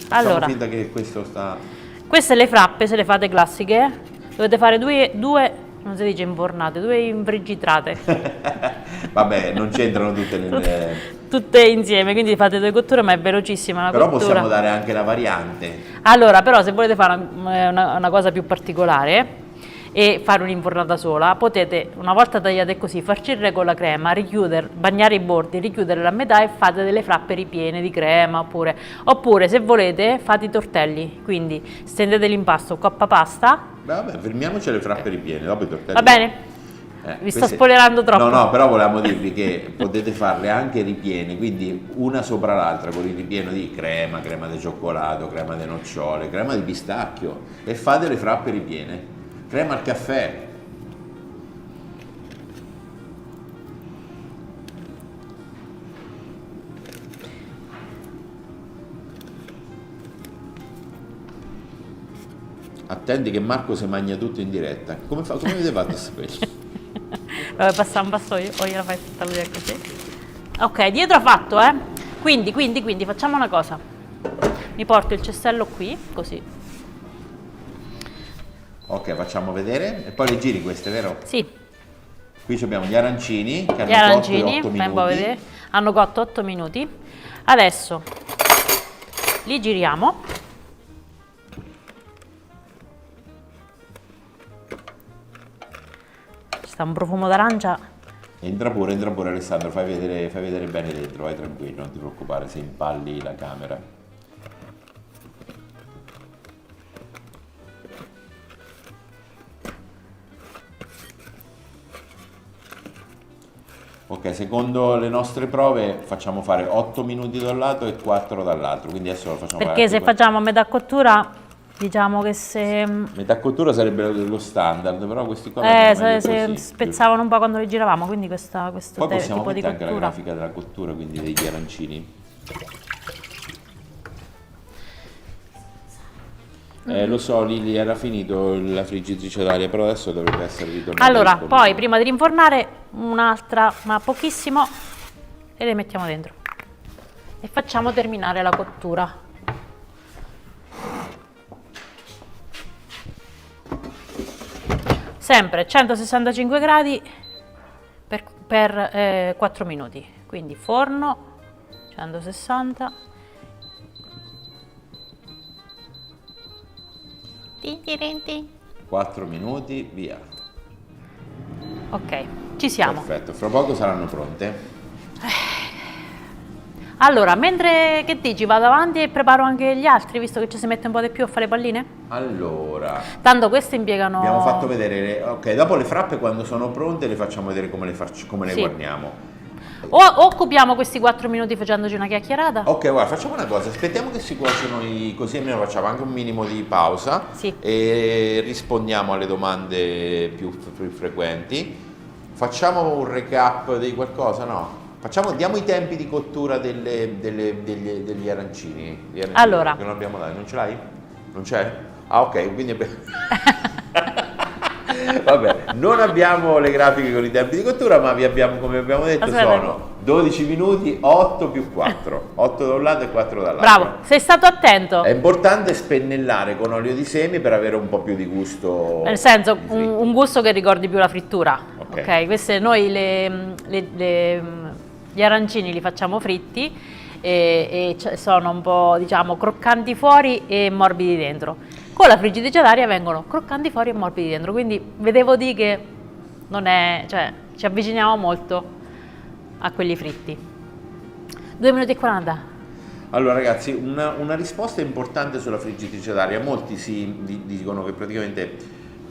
Facciamo Allora, finta che questo sta... queste le frappe, se le fate classiche, dovete fare due, non si dice infornate, 2 infriggitrate. Vabbè, non c'entrano tutte le... Tutte insieme, quindi fate 2 cotture, ma è velocissima la Però cottura. possiamo dare anche la variante. Allora, però se volete fare una cosa più particolare e fare un'infornata sola, potete, una volta tagliate così, farcirle con la crema, richiudere, bagnare i bordi, richiuderle a metà e fate delle frappe ripiene di crema, oppure se volete fate i tortelli, quindi stendete l'impasto coppa pasta. Beh, vabbè, fermiamoci alle frappe ripiene, dopo i tortelli. Va bene? Vi sto queste- spoilerando troppo. No, però volevamo dirvi che potete farle anche ripiene, quindi una sopra l'altra con il ripieno di crema, crema di cioccolato, crema di nocciole, crema di pistacchio, e fate le frappe ripiene. Crema al caffè. Attenti che Marco si mangia tutto in diretta. Come avete fatto a sapere? Vabbè, passa un vassoio o gliela fai tutta lui così. Ok, dietro ha fatto, eh? Quindi facciamo una cosa. Mi porto il cestello qui, così. Ok, facciamo vedere. E poi le giri queste, vero? Sì, Qui abbiamo gli arancini che gli hanno arancini, cotto 8 fai un po' minuti. vedere. Hanno cotto 8 minuti. Adesso li giriamo. Ci sta un profumo d'arancia. Entra pure Alessandro, fai vedere bene dentro, vai tranquillo, non ti preoccupare se impalli la camera. Ok, secondo le nostre prove facciamo fare 8 minuti da un lato e 4 dall'altro, quindi adesso lo facciamo Perché se fare. facciamo a metà cottura, diciamo che se... Metà cottura sarebbe lo standard, però questi qua vanno meglio se così. spezzavano un po' quando li giravamo, quindi questo Poi possiamo tipo di mettere anche la cottura. grafica della cottura, quindi degli arancini. Lo so, Lili, era finito la friggitrice d'aria, però adesso dovrebbe essere ritornata. Allora, disponibile. poi prima di rinfornare un'altra, ma pochissimo, e le mettiamo dentro. E facciamo terminare la cottura. Sempre 165 gradi per 4 minuti. Quindi forno 160. Tin, tin, tin. 4 minuti, via. Ok, ci siamo. Perfetto, fra poco saranno pronte. Allora, mentre che dici, vado avanti e preparo anche gli altri, visto che ci si mette un po' di più a fare palline? Allora, Tanto queste impiegano... abbiamo fatto vedere, ok, dopo le frappe quando sono pronte le facciamo vedere come le Sì. guarniamo. O occupiamo questi 4 minuti facendoci una chiacchierata? Ok, guarda, facciamo una cosa, aspettiamo che si cuociono così almeno facciamo anche un minimo di pausa Sì. e rispondiamo alle domande più frequenti. Facciamo un recap di qualcosa, no? Diamo i tempi di cottura degli arancini. Allora. Che non abbiamo dato, non ce l'hai? Non c'è? Ah, ok, quindi vabbè, non abbiamo le grafiche con i tempi di cottura, ma come abbiamo detto, sono 12 minuti, 8 più 4, 8 da un lato e 4 dall'altro. Bravo, sei stato attento. È importante spennellare con olio di semi per avere un po' più di gusto. Nel senso, un gusto che ricordi più la frittura. Ok. Queste noi gli arancini li facciamo fritti e sono un po', diciamo, croccanti fuori e morbidi dentro. Con la friggitrice ad aria vengono croccanti fuori e morbidi dentro, quindi vedevo di che non è, cioè, ci avviciniamo molto a quelli fritti. 2 minuti e 40. Allora ragazzi, una risposta importante sulla friggitrice ad aria. Molti dicono che praticamente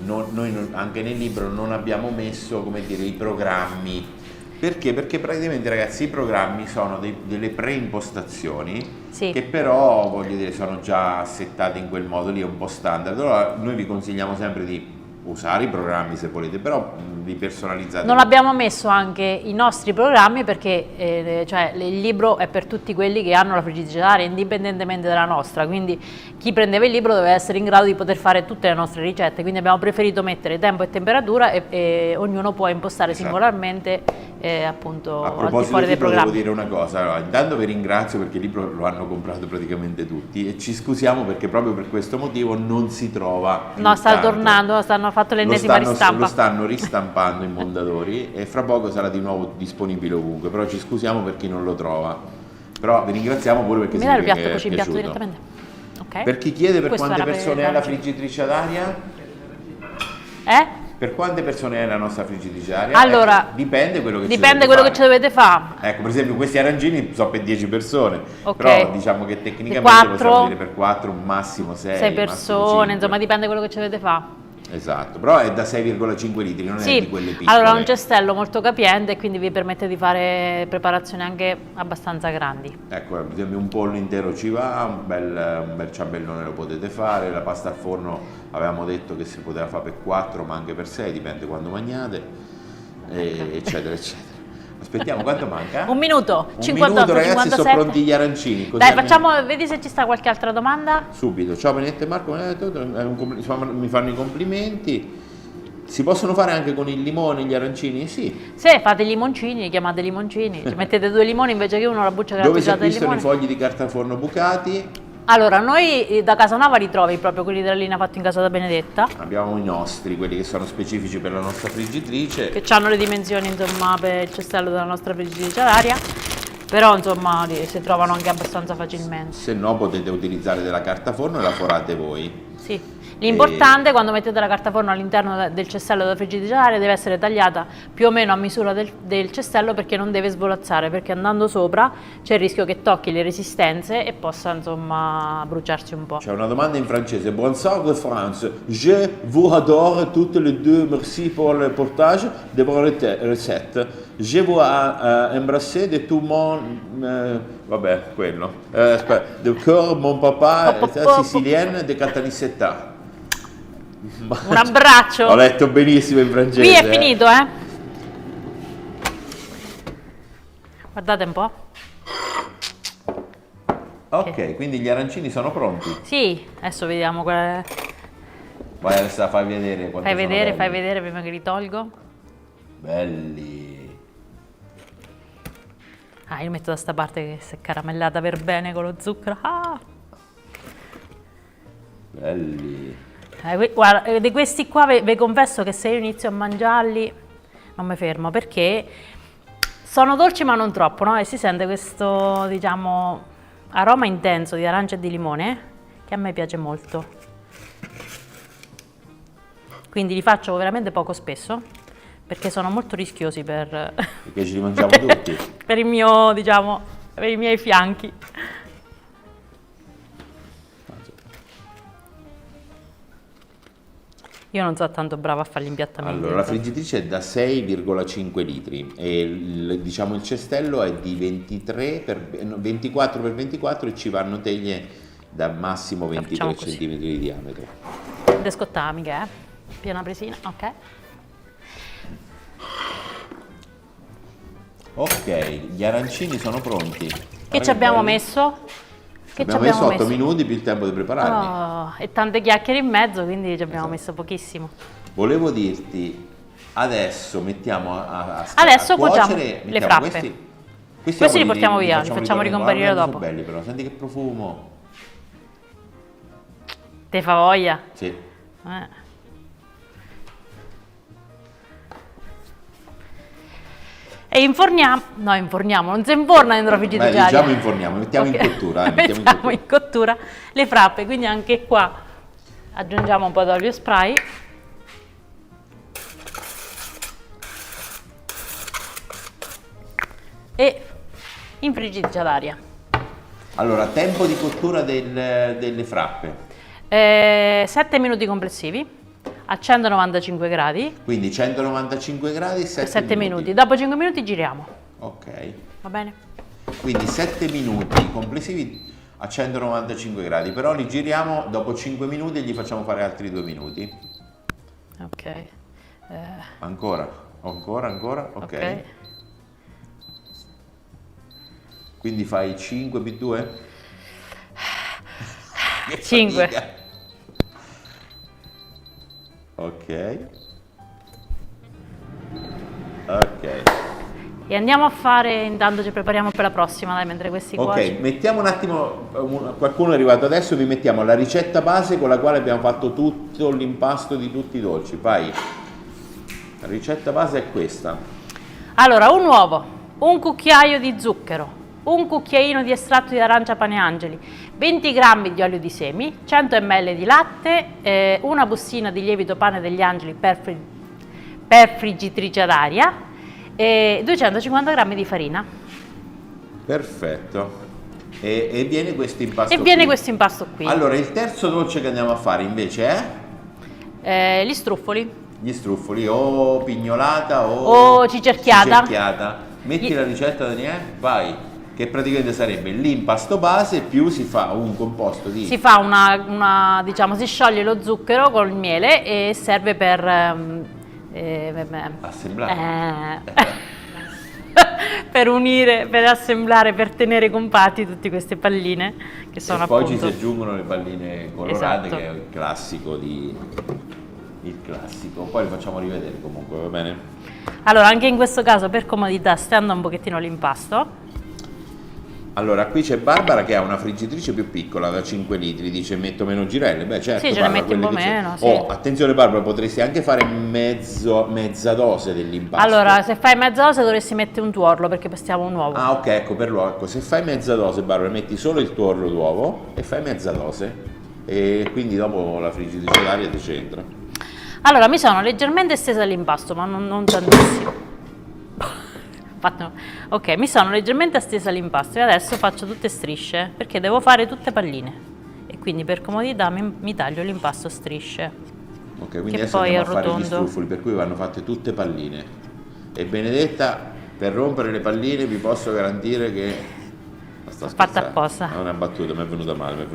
noi anche nel libro non abbiamo messo, come dire, i programmi. Perché? Perché praticamente ragazzi i programmi sono delle preimpostazioni che però, voglio dire, sono già settati in quel modo lì, è un po' standard. Allora noi vi consigliamo sempre di usare i programmi se volete, però li personalizzate. Non abbiamo messo anche i nostri programmi perché cioè, il libro è per tutti quelli che hanno la friggitrice ad aria indipendentemente dalla nostra, quindi chi prendeva il libro doveva essere in grado di poter fare tutte le nostre ricette, quindi abbiamo preferito mettere tempo e temperatura e ognuno può impostare singolarmente appunto a al di fuori dei programmi. Devo dire una cosa, allora, intanto vi ringrazio perché il libro lo hanno comprato praticamente tutti e ci scusiamo perché proprio per questo motivo non si trova più No, sta tanto. tornando, hanno fatto l'ennesima ristampa. Lo stanno ristampando i Mondadori e fra poco sarà di nuovo disponibile ovunque, però ci scusiamo per chi non lo trova, però vi ringraziamo pure perché mi dai il significa piatto, che cuci è in piatto piaciuto. direttamente? Ok. Per chi chiede per Questo quante era persone per è la friggitrice ad aria? Per quante persone è la nostra friggitrice ad aria? Allora, dipende quello che ci dovete fare. Ecco, per esempio questi arancini sono per 10 persone, Ok. però diciamo che tecnicamente 4, possiamo dire per 4, massimo 6. 6 persone, insomma dipende quello che ci dovete fare. Esatto, però è da 6,5 litri, non è di quelle piccole. Allora un cestello molto capiente e quindi vi permette di fare preparazioni anche abbastanza grandi. Ecco, per esempio un pollo intero ci va, un bel ciambellone lo potete fare, la pasta al forno avevamo detto che si poteva fare per 4 ma anche per 6, dipende quando mangiate, eccetera eccetera. Aspettiamo, quanto manca? Un minuto, 58, minuto, ragazzi, 57. sono pronti gli arancini. Così Dai, vedi se ci sta qualche altra domanda. Subito. Ciao Benedetta e Marco, mi fanno i complimenti. Si possono fare anche con il limone gli arancini? Sì. Se fate i limoncini, li chiamate limoncini, ci mettete 2 limoni invece che uno la buccia grattugiata del limone. Dove si acquistano i fogli di carta forno bucati? Allora, noi da Casanova li trovi proprio quelli della linea fatti in casa da Benedetta. Abbiamo i nostri, quelli che sono specifici per la nostra friggitrice. Che hanno le dimensioni, insomma, per il cestello della nostra friggitrice ad aria. Però, insomma, si trovano anche abbastanza facilmente. Se no potete utilizzare della carta forno e la forate voi. Sì. L'importante quando mettete la carta forno all'interno del cestello della friggitrice ad aria deve essere tagliata più o meno a misura del cestello perché non deve svolazzare, perché andando sopra c'è il rischio che tocchi le resistenze e possa insomma bruciarsi un po'. C'è una domanda in francese. Bonsoir de France, je vous adore toutes les deux, merci pour le partage de vos recettes. Je vous embrasse de tout mon... vabbè, quello. Aspetta, de cœur mon papa, sicilienne de Caltanissetta. Un abbraccio. Ho letto benissimo in francese. Qui è finito, Guardate un po'. Ok, quindi gli arancini sono pronti. Sì, adesso vediamo qual è. Vai adesso fai vedere quanto Fai vedere prima che li tolgo. Belli. Io metto da sta parte che si è caramellata per bene con lo zucchero. Belli. Guarda, di questi qua vi confesso che se io inizio a mangiarli non mi fermo perché sono dolci ma non troppo, no? E si sente questo, diciamo, aroma intenso di arancia e di limone che a me piace molto. Quindi li faccio veramente poco spesso perché sono molto rischiosi perché ce li mangiamo tutti. per il mio, diciamo, per i miei fianchi. Io non sono tanto brava a fare gli impiattamenti. Allora, la friggitrice è da 6,5 litri e diciamo il cestello è di 24 per 24 e ci vanno teglie da massimo 23 così. cm di diametro. Descottava, mica, piena presina, ok. Ok, gli arancini sono pronti. Che ci abbiamo messo? Che Abbiamo messo 8 minuti più il tempo di prepararli. Oh, e tante chiacchiere in mezzo, quindi ci abbiamo messo pochissimo. Volevo dirti, adesso mettiamo Adesso a cuocere, cuociamo le mettiamo frappe. Questi li portiamo via, li facciamo ricomparire dopo. Sono belli però, senti che profumo. Te fa voglia? Sì. E inforniamo, non si inforna dentro la friggitrice. Diciamo inforniamo, mettiamo in cottura. Mettiamo in cottura le frappe, quindi anche qua aggiungiamo un po' d'olio spray. E in friggitrice ad aria. Allora, tempo di cottura delle frappe. 7 minuti complessivi a 195 gradi. Quindi 195 gradi, 7 minuti. Dopo 5 minuti giriamo. Ok. Va bene? Quindi 7 minuti complessivi a 195 gradi, però li giriamo dopo 5 minuti e gli facciamo fare altri 2 minuti. Ok. Ancora, ok. Quindi fai 5 più 2? 5. Ok. E andiamo a fare, intanto ci prepariamo per la prossima, dai, mentre questi Ok, cuociono. mettiamo un attimo, qualcuno è arrivato adesso, vi mettiamo la ricetta base con la quale abbiamo fatto tutto l'impasto di tutti i dolci. Vai. La ricetta base è questa. Allora, un uovo, un cucchiaio di zucchero, un cucchiaino di estratto di arancia pane angeli, 20 g di olio di semi, 100 ml di latte, una bustina di lievito pane degli angeli per friggitrice ad aria e 250 g di farina. Perfetto. E viene questo impasto questo impasto qui. Allora, il terzo dolce che andiamo a fare invece è? Gli struffoli. Gli struffoli, o pignolata o cicerchiata. Metti la ricetta, Daniele, vai. Che praticamente sarebbe l'impasto base più si fa un composto di... Si fa diciamo, si scioglie lo zucchero con il miele e serve per... assemblare. Per unire, per assemblare, per tenere compatti tutte queste palline che sono e poi appunto... ci si aggiungono le palline colorate, Esatto. che è il classico. Poi le facciamo rivedere comunque, va bene? Allora, anche in questo caso, per comodità, stendo un pochettino l'impasto. Allora, qui c'è Barbara che ha una friggitrice più piccola, da 5 litri, dice metto meno girelle. Beh, certo, Sì, ce ne metti un po' meno, sì. Oh, attenzione Barbara, potresti anche fare mezza dose dell'impasto. Allora, se fai mezza dose dovresti mettere un tuorlo, perché pestiamo un uovo. Ah, ok, ecco, per l'uovo. Se fai mezza dose, Barbara, metti solo il tuorlo d'uovo e fai mezza dose. E quindi dopo la friggitrice d'aria ti c'entra. Allora, mi sono leggermente stesa l'impasto, ma non tantissimo. Ok, mi sono leggermente stesa l'impasto e adesso faccio tutte strisce, perché devo fare tutte palline. E quindi per comodità mi taglio l'impasto a strisce. Ok, quindi che adesso poi andiamo a fare gli arrotondo. struffoli, per cui vanno fatte tutte palline. E Benedetta, per rompere le palline vi posso garantire che... Fatta apposta. Non è una battuta, mi è venuta male.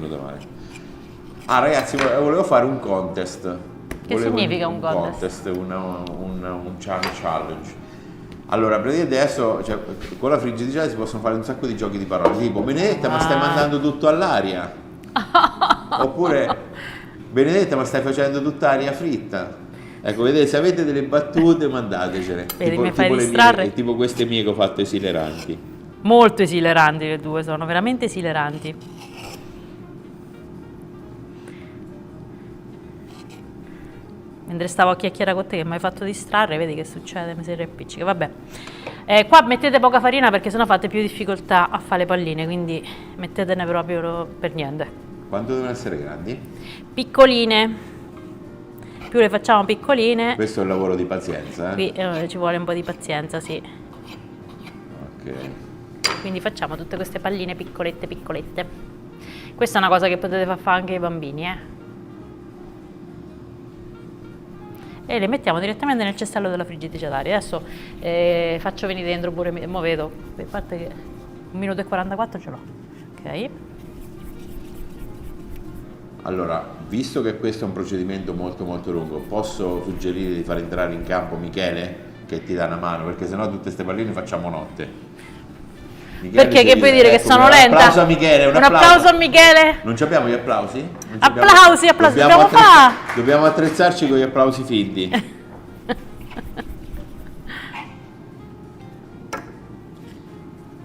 Ah ragazzi, volevo fare un contest. Che significa un contest? Un challenge. Allora, praticamente adesso, cioè, con la friggitrice si possono fare un sacco di giochi di parole, tipo Benedetta, ma stai mandando tutto all'aria? Oppure Benedetta, ma stai facendo tutta aria fritta? Ecco, vedete, se avete delle battute mandatecele. Vedi, mi fai distrarre. Tipo queste mie che ho fatto esileranti. Molto esileranti le due, sono veramente esileranti. Mentre stavo a chiacchierare con te che mi hai fatto distrarre, vedi che succede, mi sei riappiccica, vabbè. Qua mettete poca farina perché sennò fate più difficoltà a fare le palline, quindi mettetene proprio per niente. Quanto devono essere grandi? Piccoline, più le facciamo piccoline. Questo è un lavoro di pazienza, Qui ci vuole un po' di pazienza, sì. Ok. Quindi facciamo tutte queste palline piccolette. Questa è una cosa che potete far fare anche ai bambini, e le mettiamo direttamente nel cestello della friggitrice ad aria. Adesso faccio venire dentro pure, mo vedo, a parte che 1 minuto e 44 ce l'ho. Ok. Allora, visto che questo è un procedimento molto molto lungo, posso suggerire di far entrare in campo Michele, che ti dà una mano, perché sennò tutte queste palline facciamo notte. Michele, Perché che puoi dire che sono un lenta? applauso a Michele, Un applauso a Michele. Non ci abbiamo gli applausi? Non ci Applausi, applausi, dobbiamo fare. Dobbiamo attrezzarci con gli applausi finti.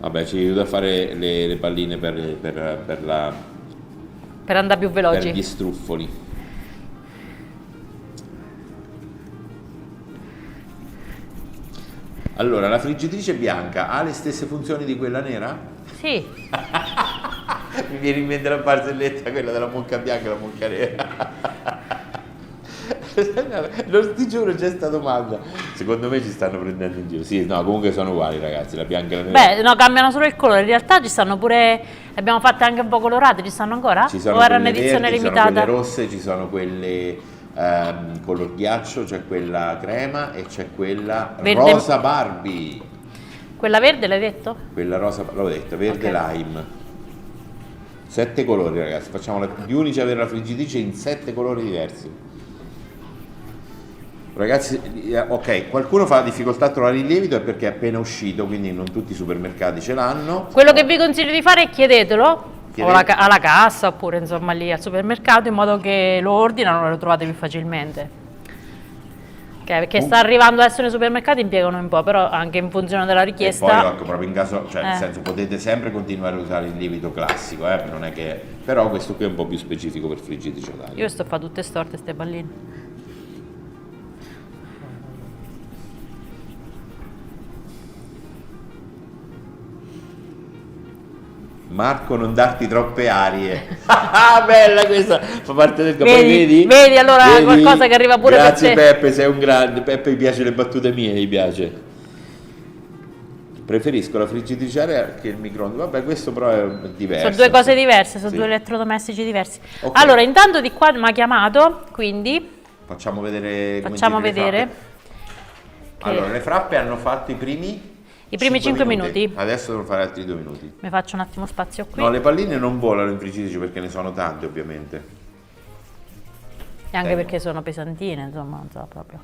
Vabbè, ci aiuta a fare le palline per andare più veloci. per gli struffoli. Allora, la friggitrice bianca ha le stesse funzioni di quella nera? Sì. Mi viene in mente la barzelletta, quella della mucca bianca e la mucca nera. Non ti giuro, c'è sta domanda. Secondo me ci stanno prendendo in giro. Sì, no, comunque sono uguali, ragazzi, la bianca e la nera. Beh, no, cambiano solo il colore. In realtà ci stanno pure, le abbiamo fatte anche un po' colorate, ci stanno ancora? Ci sono o erano quelle edizione verdi, ci sono limitata? quelle rosse, ci sono quelle color ghiaccio, c'è quella crema e c'è quella Verde. rosa Barbie. Quella verde l'hai detto? Quella rosa, l'ho detto, verde Ok. lime. 7 colori, ragazzi, facciamo gli unici a avere la friggitrice in 7 colori diversi. Ragazzi, ok, qualcuno fa difficoltà a trovare il lievito è perché è appena uscito, quindi non tutti i supermercati ce l'hanno. Quello che vi consiglio di fare è chiedetelo o Chiedete. alla cassa oppure insomma lì al supermercato, in modo che lo ordinano e lo trovate più facilmente. Ok, perché sta arrivando adesso nei supermercati impiegano un po', però anche in funzione della E richiesta. poi ecco, proprio in caso, cioè nel Eh. senso potete sempre continuare a usare il lievito classico, non è che, però questo qui è un po' più specifico per friggitrice ad aria. Io sto a fare tutte storte ste palline. Marco, non darti troppe arie. Ah, bella questa, fa parte del Vedi? Vedi, allora qualcosa che arriva pure Grazie per te. Peppe, sei un grande. Peppe, gli piace le battute mie, gli piace. Preferisco la friggitrice a aria che il microonde. Vabbè, questo però è diverso. Sono due cose diverse, sono Sì. due elettrodomestici diversi. Ok. Allora, intanto di qua mi ha chiamato, quindi Facciamo vedere come facciamo giri le vedere. frappe. Allora, le frappe hanno fatto i primi 5 minuti. Adesso devo fare altri 2 minuti. Mi faccio un attimo spazio qui. No, le palline non volano in friggitrice perché ne sono tante, ovviamente. E anche perché sono pesantine, insomma, non so proprio.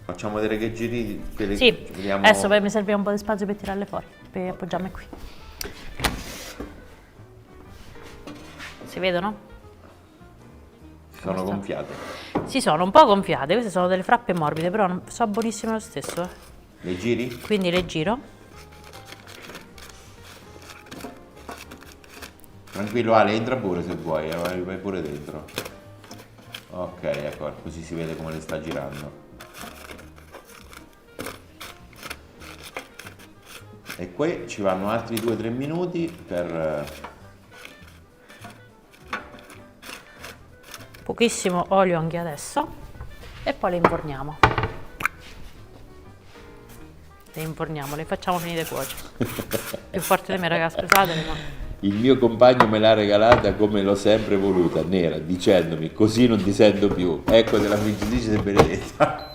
Facciamo vedere che giri. Sì, vediamo- adesso poi mi serve un po' di spazio per tirarle fuori, per appoggiarmi qui. Si vedono? Sono gonfiate. Si sono un po' gonfiate, queste sono delle frappe morbide, però sono buonissime lo stesso. Le giri? Quindi le giro. Tranquillo Ale, entra pure se vuoi, vai pure dentro. Ok, ecco, così si vede come le sta girando. E qui ci vanno altri 2-3 minuti per... Pochissimo olio anche adesso. E poi le inforniamo. Le facciamo finire di cuocere. Più forte di me, ragazzi, scusatemi, ma... Il mio compagno me l'ha regalata come l'ho sempre voluta, nera, dicendomi così non ti sento più. Ecco della friggitrice di Benedetta.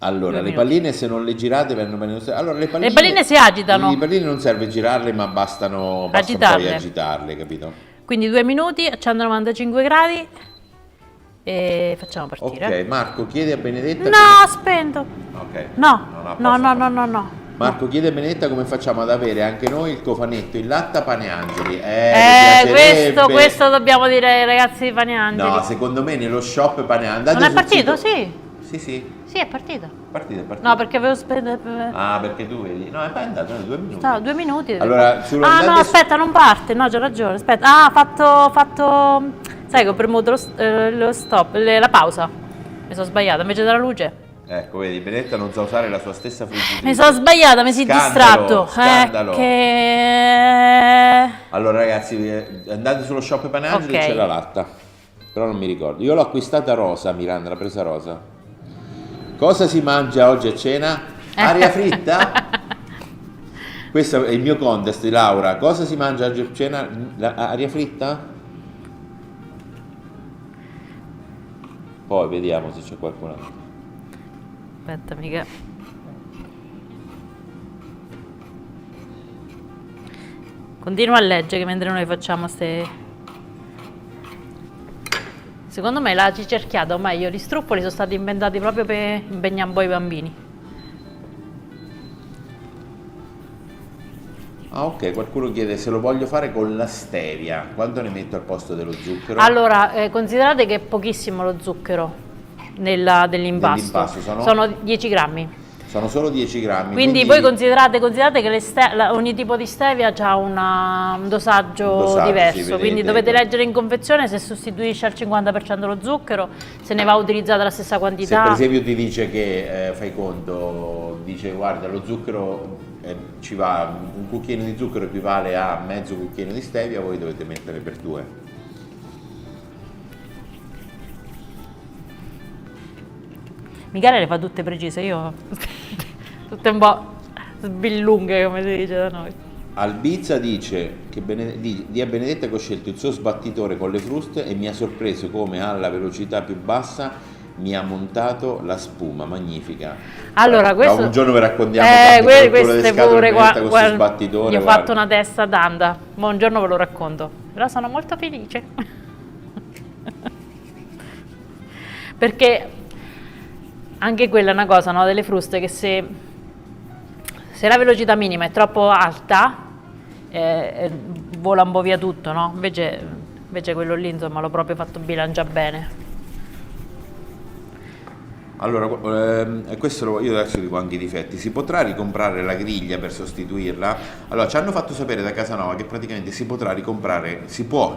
Allora, 2 le minuti. palline se non le girate vanno bene. Allora, Le palline si agitano. Le palline non serve girarle, ma basta poi Agitarle. agitarle, capito? Quindi 2 minuti a 195 gradi e facciamo partire. Ok, Marco, chiede a Benedetta... No, spento. Ok. No, Non ha no, posto. no, no, no, no. Marco, chiede a Benedetta come facciamo ad avere anche noi il cofanetto in latta pane angeli. Mi piacerebbe. Questo dobbiamo dire ai ragazzi di Pane Angeli. No, secondo me nello shop pane andate Non è sul partito? sito- Sì. Sì, Sì, è partito. partito. No, perché avevo spento... Ah, perché tu vedi? No, è andato 2 minuti. No, 2 minuti. Allora, Ah no, aspetta, non parte. No, c'ho ragione. Aspetta. Ah, fatto... Sai che ho premuto lo stop, la pausa. Mi sono sbagliata, invece della luce. Ecco, vedi, Benedetta non sa usare la sua stessa friggitrice. Mi sono sbagliata, mi si è Scandalo, distratto. scandalo. Che... Allora ragazzi, andate sullo shop pane angeli Ok. e c'è la latta. Però non mi ricordo. Io l'ho acquistata rosa, Miranda, l'ha presa rosa. Cosa si mangia oggi a cena? Aria fritta? Questo è il mio contest di Laura. Cosa si mangia oggi a cena? Aria fritta? Poi vediamo se c'è qualcun altro. Aspetta, mica. Continua a leggere mentre noi facciamo ste. Secondo me la cicerchiata, o meglio, gli struffoli sono stati inventati proprio per impegnare un po' i bambini. Ah, ok, qualcuno chiede se lo voglio fare con la stevia, quanto ne metto al posto dello zucchero? Allora, considerate che è pochissimo lo zucchero dell'impasto. Nell'impasto sono 10 grammi. Sono solo 10 grammi. Quindi voi considerate che ogni tipo di stevia ha un dosaggio diverso, sì, quindi vedete. dovete leggere in confezione se sostituisce al 50% lo zucchero, se ne va utilizzata la stessa Se quantità. per esempio ti dice che, fai conto, dice guarda lo zucchero ci va, un cucchiaino di zucchero equivale a mezzo cucchiaino di stevia, voi dovete mettere per 2. Michele le fa tutte precise, io tutte un po' sbillunghe come si dice da noi. Albizza dice che di a Benedetta che ho scelto il suo sbattitore con le fruste e mi ha sorpreso come alla velocità più bassa mi ha montato la spuma magnifica. Allora, questo un giorno vi raccontiamo tante queste di scatole pure Benedetta con questo guarda, sbattitore. gli ho guarda. fatto una testa tanta, ma un giorno ve lo racconto, però sono molto felice perché anche quella è una cosa, no? Delle fruste che se la velocità minima è troppo alta vola un po' via tutto, no? Invece quello lì insomma l'ho proprio fatto bilanciare bene. Allora, io adesso dico anche i difetti. Si potrà ricomprare la griglia per sostituirla? Allora, ci hanno fatto sapere da Casanova che praticamente si può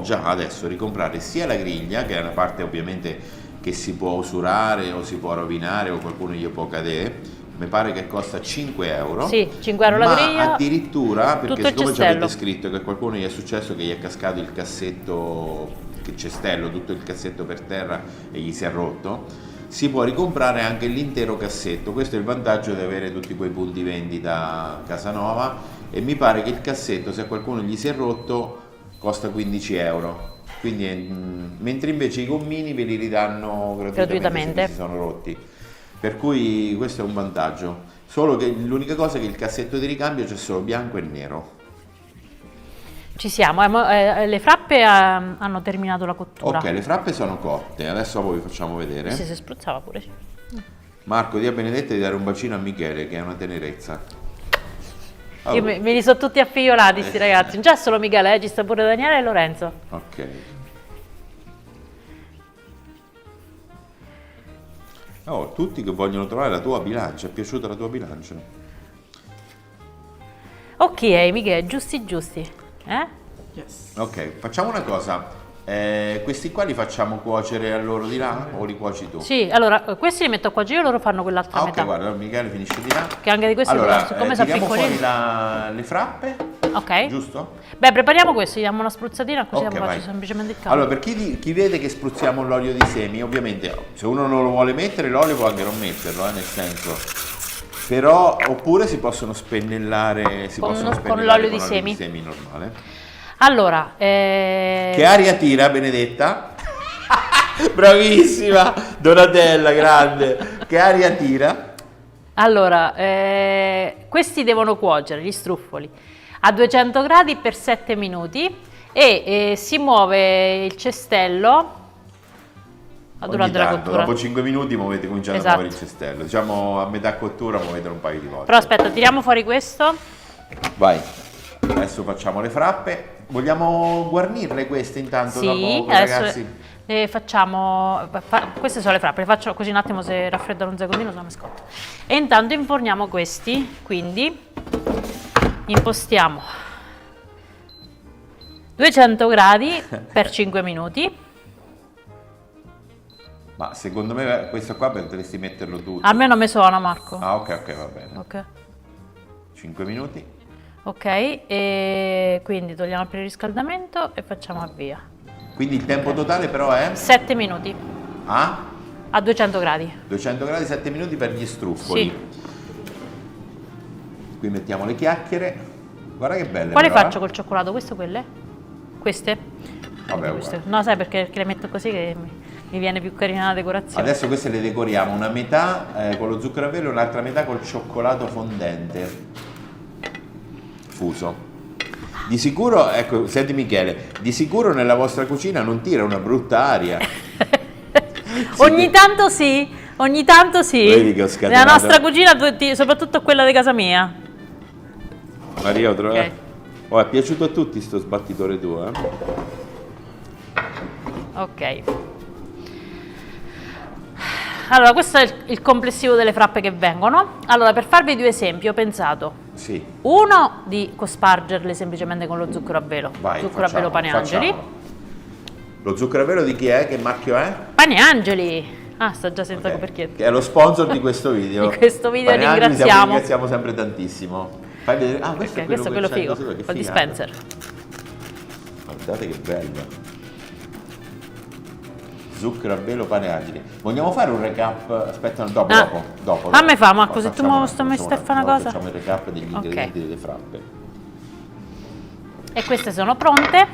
già adesso ricomprare sia la griglia, che è una parte ovviamente che si può usurare o si può rovinare o qualcuno gli può cadere. Mi pare che costa 5 euro. Sì, 5 euro la griglia. Ma addirittura, tutto perché il siccome ci cestello. avete scritto che a qualcuno gli è successo che gli è cascato il cassetto, il cestello, tutto il cassetto per terra e gli si è rotto, si può ricomprare anche l'intero cassetto. Questo è il vantaggio di avere tutti quei punti vendita Casanova, e mi pare che il cassetto, se a qualcuno gli si è rotto, costa 15 euro. Quindi, mentre invece i gommini ve li ridanno gratuitamente se si sono rotti. Per cui questo è un vantaggio. Solo che l'unica cosa è che il cassetto di ricambio c'è solo bianco e nero. Ci siamo, le frappe hanno terminato la cottura. Ok, le frappe sono cotte, adesso a voi vi facciamo vedere. Sì, si spruzzava pure, sì. Marco, di a Benedetta di dare un bacino a Michele, che è una tenerezza. Oh. Io me li sono tutti affiolati sti ragazzi, non c'è solo Michele, ci sta pure Daniele e Lorenzo. Ok. Oh, tutti che vogliono trovare la tua bilancia, è piaciuta la tua bilancia? Ok, Michele, giusti. Yes. Ok, facciamo una cosa. Questi qua li facciamo cuocere a loro di là o li cuoci tu? Sì, allora questi li metto qua giù e loro fanno quell'altra Ah, ok, metà. guarda, Michele finisce di là. Che anche di questi, Allora, siccome sono tiriamo fuori piccolini. le frappe, Ok. giusto? Beh, prepariamo questo, gli diamo una spruzzatina così Ok, faccio vai. semplicemente il capo. Allora, per chi vede che spruzziamo l'olio di semi, ovviamente se uno non lo vuole mettere, l'olio può anche non metterlo, nel senso. Però, oppure si possono spennellare, con l'olio di semi normale. Allora, Che aria tira, Benedetta? Bravissima, Donatella, grande. Che aria tira? allora, questi devono cuocere, gli struffoli, a 200 gradi per 7 minuti e si muove il cestello durante la cottura. Dopo 5 minuti cominciate Esatto. a muovere il cestello. Diciamo a metà cottura muovetelo un paio di volte. Però aspetta, tiriamo fuori questo. Vai, adesso facciamo le frappe. Vogliamo guarnirle queste intanto Sì, dopo, adesso ragazzi? facciamo, queste sono le frappe, le faccio così un attimo, se raffreddano un secondino se no mi scotto. E intanto inforniamo questi, quindi impostiamo 200 gradi per 5 minuti. Ma secondo me questo qua potresti metterlo tutto. A me non mi suona, Marco. Ah, ok, va bene. Ok. 5 minuti. Ok, e quindi togliamo il preriscaldamento e facciamo avvia. Quindi il tempo totale però è 7 minuti a 200 gradi. 200 gradi, 7 minuti per gli struffoli. Sì. Qui mettiamo le chiacchiere. Guarda che belle. Quale però, faccio col cioccolato? Queste o quelle? Queste? Vabbè, Queste. uguale. No, sai perché le metto così che mi viene più carina la decorazione. Adesso queste le decoriamo, una metà con lo zucchero a velo e un'altra metà col cioccolato fondente fuso. Di sicuro, ecco, senti Michele, di sicuro nella vostra cucina non tira una brutta aria. Ogni tanto sì, ogni tanto sì. Vedi che ho scatenato. Nella nostra cucina, soprattutto quella di casa mia. Maria, ho trovato. Ok. Oh, è piaciuto a tutti sto sbattitore tuo, eh? Ok. Allora, questo è il complessivo delle frappe che vengono. Allora, per farvi due esempi, ho pensato Sì. uno di cospargerle semplicemente con lo zucchero a velo. Vai, Zucchero a velo Pane Angeli. facciamolo. Lo zucchero a velo di chi è? Che marchio è? Pane Angeli. Ah, sta già senza Ok, coperchietto. che è lo sponsor di questo video. Di questo video Pane Angeli, ringraziamo. ringraziamo sempre tantissimo. Fai vedere. Ah, questo Ok, è questo è quello quello che figo, c'è così, che col figata. dispenser. Guardate che bello. Zucchero a velo Pane Angeli. Vogliamo fare un recap? Aspetta, dopo. Ah, dopo. fammi fa, Marco, se tu Facciamo mi sto messo a fare una cosa. Facciamo il recap degli Ok. ingredienti delle frappe. E queste sono pronte.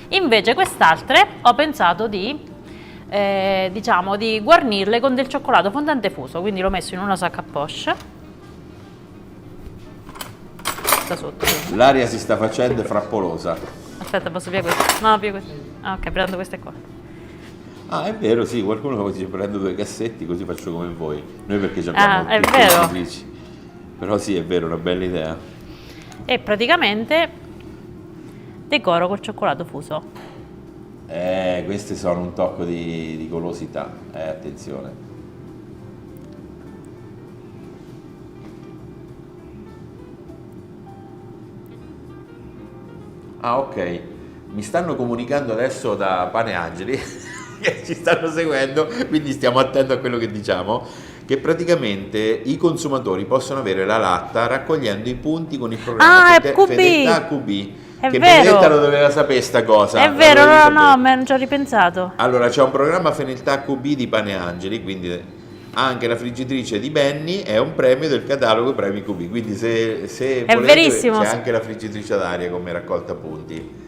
Invece quest'altre ho pensato di diciamo di guarnirle con del cioccolato fondente fuso, quindi l'ho messo in una sacca a poche. Sta sotto. L'aria si sta facendo frappolosa. Aspetta, posso via questo? No, via questo. Ah, ok, prendo queste qua. Ah, è vero, sì, qualcuno dice prendo 2 cassetti così faccio come voi. Noi perché ci abbiamo Ah, è piccole vero. editrici. Però sì, è vero, una bella idea. E praticamente decoro col cioccolato fuso. Queste sono un tocco di golosità, attenzione. Ah, ok. Mi stanno comunicando adesso da Pane Angeli che ci stanno seguendo, quindi stiamo attenti a quello che diciamo, che praticamente i consumatori possono avere la latta raccogliendo i punti con il programma Ah, è QB. Fedeltà QB. È Che vero. Benedetta lo doveva sapere sta cosa. È la vero, dovevi no, sapere. no, me non ci ho ripensato. Allora, c'è un programma Fedeltà QB di Pane Angeli, quindi anche la friggitrice di Benny è un premio del catalogo Premi QB, quindi se È volete verissimo. c'è anche la friggitrice ad aria come raccolta punti.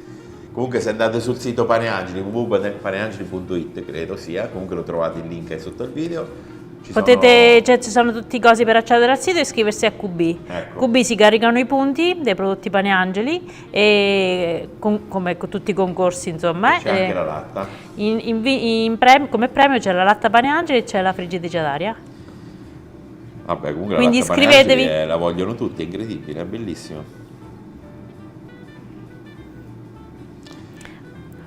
Comunque se andate sul sito Pane Angeli, www.paneangeli.it credo sia, comunque lo trovate il link è sotto il video. Potete, cioè, ci sono tutti i cosi per accedere al sito e iscriversi a QB. Ecco. QB si caricano i punti dei prodotti Pane Angeli e come con tutti i concorsi, insomma. C'è anche la latta. Come premio c'è la latta Pane Angeli e c'è la friggitrice ad aria. Vabbè, comunque Quindi la latta Pane iscrivetevi. Angeli, la vogliono tutti, è incredibile, è bellissimo.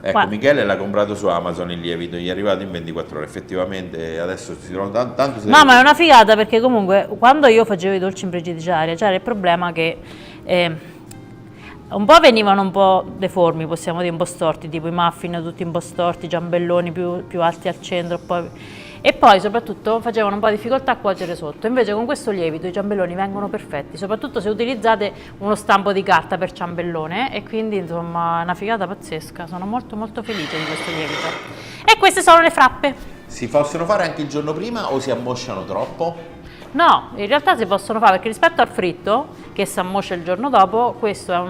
Ecco, Guarda. Michele l'ha comprato su Amazon il lievito, gli è arrivato in 24 ore, effettivamente adesso si trova tanto se No, ma è una figata perché comunque quando io facevo i dolci in friggitrice ad aria c'era il problema che un po' venivano un po' deformi, possiamo dire un po' storti, tipo i muffin tutti un po' storti, i ciambelloni più alti al centro, e poi soprattutto facevano un po' di difficoltà a cuocere sotto. Invece con questo lievito i ciambelloni vengono perfetti, soprattutto se utilizzate uno stampo di carta per ciambellone, e quindi insomma è una figata pazzesca. Sono molto molto felice di questo lievito. E queste sono le frappe. si possono fare anche il giorno prima o si ammosciano troppo? No, in realtà si possono fare perché rispetto al fritto che si ammoscia il giorno dopo, questo è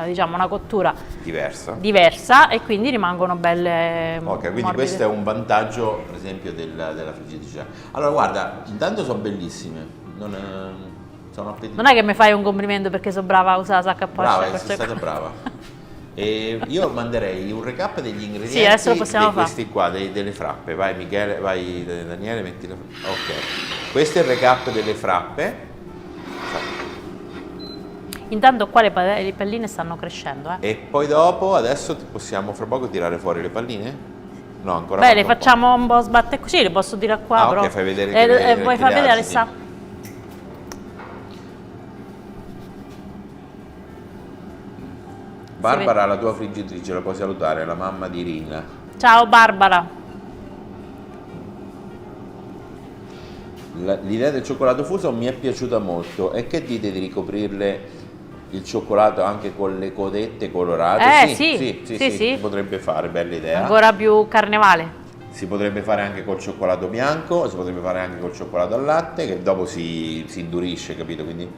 diciamo una cottura diversa e quindi rimangono belle Ok, quindi morbide. questo è un vantaggio per esempio della friggitrice. Allora guarda, intanto sono bellissime, sono appetitose. Non è che mi fai un complimento perché sono brava a usare la sacca a poche. Brava, sei stata brava. E io manderei un recap degli ingredienti Sì, adesso lo possiamo di questi qua, delle frappe. Vai Michele, vai Daniele, metti le frappe. Ok, questo è il recap delle frappe. Intanto qua le palline stanno crescendo. E poi dopo, adesso possiamo fra poco tirare fuori le palline? No, ancora Beh, manca le un po'. facciamo un po' sbatte così, le posso dire qua Ah, però. ok, fai vedere che vuoi che far le vedere agiti. Alessà? Barbara, la tua friggitrice, la puoi salutare, la mamma di Rina. Ciao Barbara. L'idea del cioccolato fuso mi è piaciuta molto. E che dite di ricoprirle il cioccolato anche con le codette colorate? Sì. Si potrebbe fare, bella idea. Ancora più carnevale. Si potrebbe fare anche col cioccolato bianco, si potrebbe fare anche col cioccolato al latte, che dopo si indurisce, capito? Quindi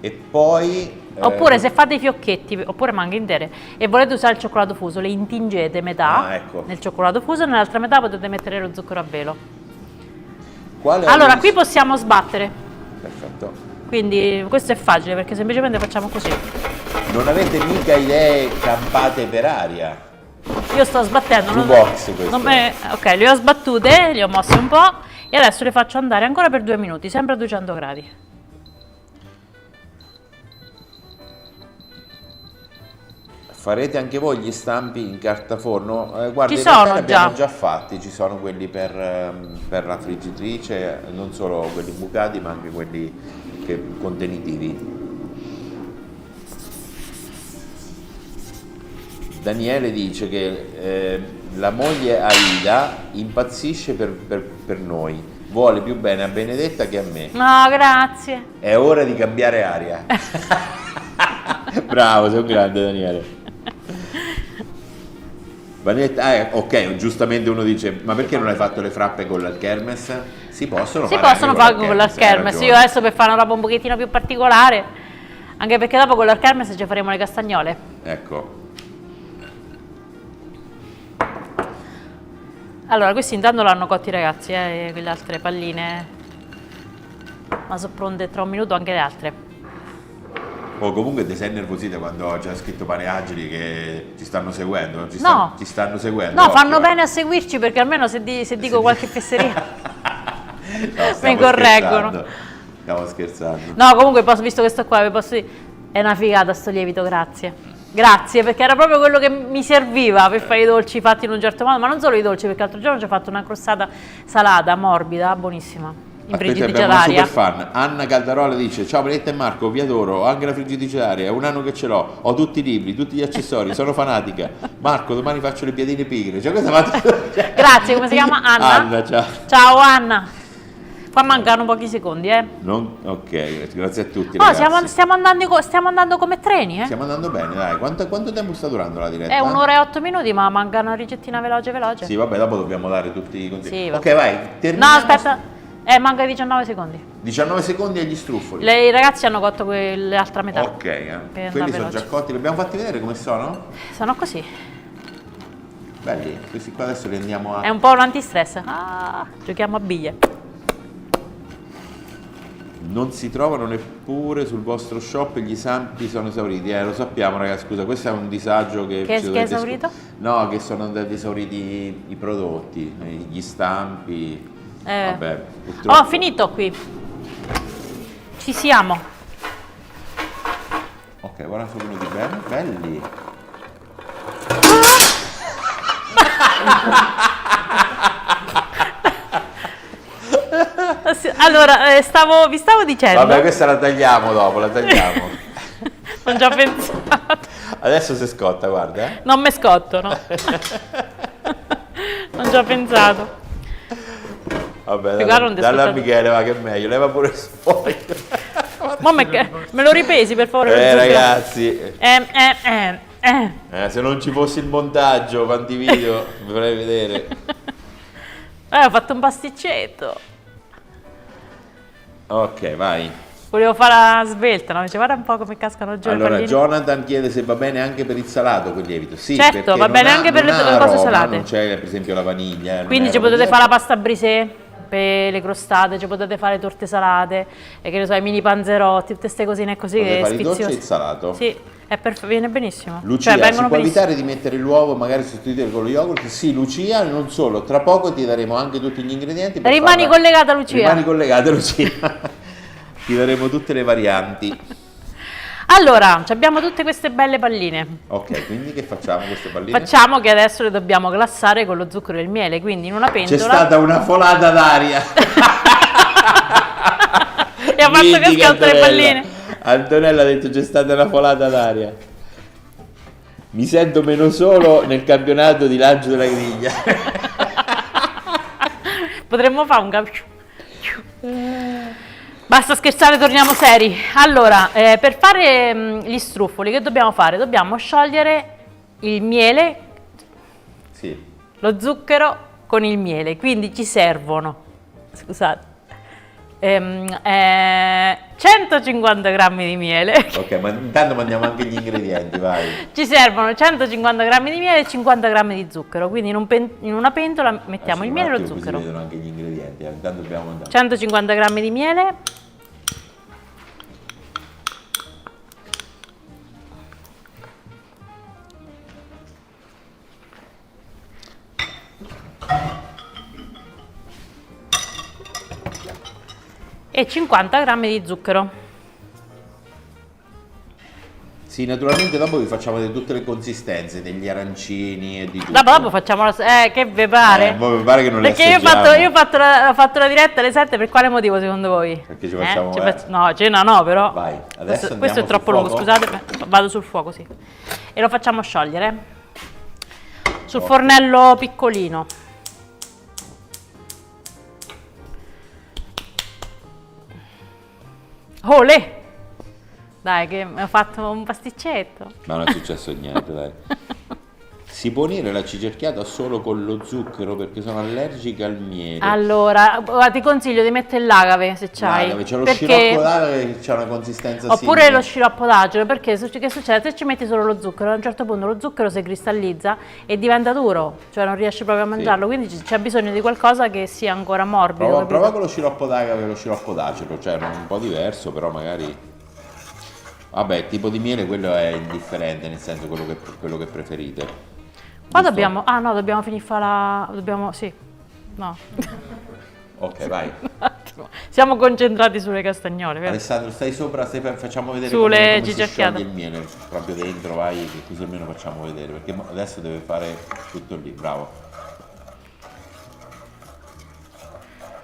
e poi... Oppure se fate i fiocchetti, oppure manche intere, e volete usare il cioccolato fuso, le intingete metà ecco. nel cioccolato fuso e nell'altra metà potete mettere lo zucchero a velo. Quale Allora, qui possiamo sbattere. Perfetto. Quindi questo è facile perché semplicemente facciamo così. Non avete mica idee campate per aria? Io sto sbattendo. Jukebox questo. Ok, le ho sbattute, le ho mosse un po' e adesso le faccio andare ancora per 2 minuti, sempre a 200 gradi. Farete anche voi gli stampi in carta forno? Guarda, Ci in realtà sono ne abbiamo già. già fatti, ci sono quelli per la friggitrice, non solo quelli bucati ma anche quelli contenitivi. Daniele dice che la moglie Aida impazzisce per noi, vuole più bene a Benedetta che a me. No, grazie. È ora di cambiare aria. Bravo, sei un grande Daniele. Vanetta, ok, giustamente uno dice, ma perché non hai fatto le frappe con l'Alkermes? Si possono Si fare possono anche fare con con l'Alkermes, l'Alkermes. hai Io ragione. adesso per fare una roba un pochettino più particolare, anche perché dopo con l'Alkermes ci faremo le castagnole. Ecco, Allora, questi intanto l'hanno cotti i ragazzi, quelle altre palline. Ma sono pronte tra un minuto anche le altre. comunque ti sei innervosita quando c'è scritto Pane Agili che ci stanno seguendo, ci No. ci stanno seguendo. No, occhio, fanno bene a seguirci perché almeno se dico qualche fesseria No, mi correggono. Stiamo scherzando. No, comunque visto che sto qua, vi posso dire, è una figata sto lievito, grazie. Grazie, perché era proprio quello che mi serviva per fare i dolci fatti in un certo modo, ma non solo i dolci, perché l'altro giorno ci ho fatto una crostata salata, morbida, buonissima, in Aspetta, friggitrice abbiamo una d'aria. super fan. Anna Caldarola dice: ciao Benedetta e Marco, vi adoro, ho anche la friggitrice d'aria, è un anno che ce l'ho, ho tutti i libri, tutti gli accessori, sono fanatica. Marco, domani faccio le piadine pigre. Cioè, questa Grazie, come si chiama? Anna? Anna, ciao. Ciao Anna. Qua mancano pochi secondi, Ok, grazie a tutti. Oh, ragazzi. stiamo andando come treni, Stiamo andando bene, dai. Quanto tempo sta durando la diretta? È 1 ora e 8 minuti, ma manca una ricettina veloce. Sì, vabbè, dopo dobbiamo dare tutti i consigli. Sì, ok, vabbè. vai, No, terminiamo. aspetta. Manca 19 secondi. 19 secondi agli struffoli. I ragazzi hanno cotto l'altra metà. Ok, Per andare quelli sono veloce. già cotti. Li abbiamo fatti vedere come sono? Sono così. Belli. Questi qua adesso li andiamo a... È un po' un antistress. Giochiamo a biglie. Non si trovano neppure sul vostro shop, gli stampi sono esauriti. Lo sappiamo, ragazzi, scusa, questo è un disagio che... Che ci è dovete esaurito? No, che sono andati esauriti i prodotti, gli stampi. Vabbè, purtroppo... Ho finito qui. Ci siamo. Ok, ora sono venuti bene, belli. Allora, vi stavo dicendo. Vabbè, questa la tagliamo dopo, la tagliamo. Non ci ho pensato. Adesso si scotta, guarda. Non me scotto, no? Non ci ho pensato. Vabbè, Più caro non ti dalla a ascoltate. Michele, va che è meglio, leva pure il foglio. Me lo ripesi per favore? per subito? Ragazzi, Eh. se non ci fosse il montaggio, quanti video vi vorrei vedere. Ho fatto un pasticcetto. Ok, vai. Volevo fare la svelta, no? Dice, guarda un po' come cascano giù le Allora, palline. Jonathan chiede se va bene anche per il salato quel lievito. Sì, Certo, perché va non bene ha- anche per non le ha cose aroma, salate. Non c'è per esempio la vaniglia. non Quindi è ci roba potete diversa. fare la pasta brisée per le crostate, ci potete fare torte salate, e che ne so, i mini panzerotti, tutte queste cosine così Potete che fare il dolce e il sfiziose. salato. Sì, viene benissimo. Lucia, Cioè, si vengono può benissimo. evitare di mettere l'uovo, magari sostituire con lo yogurt? Sì, Lucia, non solo, tra poco ti daremo anche tutti gli ingredienti. per Rimani farla- collegata, Lucia. Rimani collegata, Lucia. Ti daremo tutte le varianti. Allora, abbiamo tutte queste belle palline. Ok, quindi che facciamo queste palline? Facciamo che adesso le dobbiamo glassare con lo zucchero e il miele, quindi in una C'è pentola. stata una folata d'aria. E ha fatto Mitiga, cascare tutte le Antonella. palline. Antonella ha detto c'è stata una folata d'aria. Mi sento meno solo nel campionato di lancio della griglia. Potremmo fare un cambio. Basta scherzare, torniamo seri. Allora, per fare gli struffoli, che dobbiamo fare? Dobbiamo sciogliere il miele, Sì. lo zucchero con il miele, quindi ci servono, scusate, 150 grammi di miele. Ok, ma intanto mandiamo anche gli ingredienti, vai. Ci servono 150 grammi di miele e 50 grammi di zucchero, quindi in una pentola mettiamo il miele e lo zucchero. Si vedono anche gli ingredienti, intanto dobbiamo andare. 150 grammi di miele. E 50 grammi di zucchero. Sì, naturalmente dopo vi facciamo vedere tutte le consistenze degli arancini e di tutto. Dopo facciamo che vi pare? Poi mi pare che non le Perché assaggiamo. io ho fatto la diretta alle 7, per quale motivo secondo voi? Perché ci facciamo... No, cena no però. Vai, adesso questo è troppo lungo, scusate, vado sul fuoco, sì. E lo facciamo sciogliere sul fornello piccolino. Olè! Dai, che mi ho fatto un pasticcetto. Ma non è successo niente, dai. Si può unire la cicerchiata solo con lo zucchero perché sono allergica al miele. Allora, ti consiglio di mettere l'agave se c'hai. L'agave, c'è lo sciroppo d'agave che c'ha una consistenza oppure simile. lo sciroppo d'acero, perché che succede? Se ci metti solo lo zucchero, a un certo punto lo zucchero si cristallizza e diventa duro, cioè non riesci proprio a mangiarlo, quindi c'è bisogno di qualcosa che sia ancora morbido. Prova con lo sciroppo d'agave e lo sciroppo d'acero, cioè un po' diverso, però magari... Vabbè, il tipo di miele quello è indifferente, nel senso quello che preferite. Qua Giusto? dobbiamo... Ah no, dobbiamo finire dobbiamo... Sì. No. Ok, vai. Un attimo. Siamo concentrati sulle castagnole. Vero? Alessandro, stai sopra, facciamo vedere Sulle come si cicerchiate. scioglie il miele. Proprio dentro, vai, che così almeno facciamo vedere. Perché adesso deve fare tutto lì, bravo.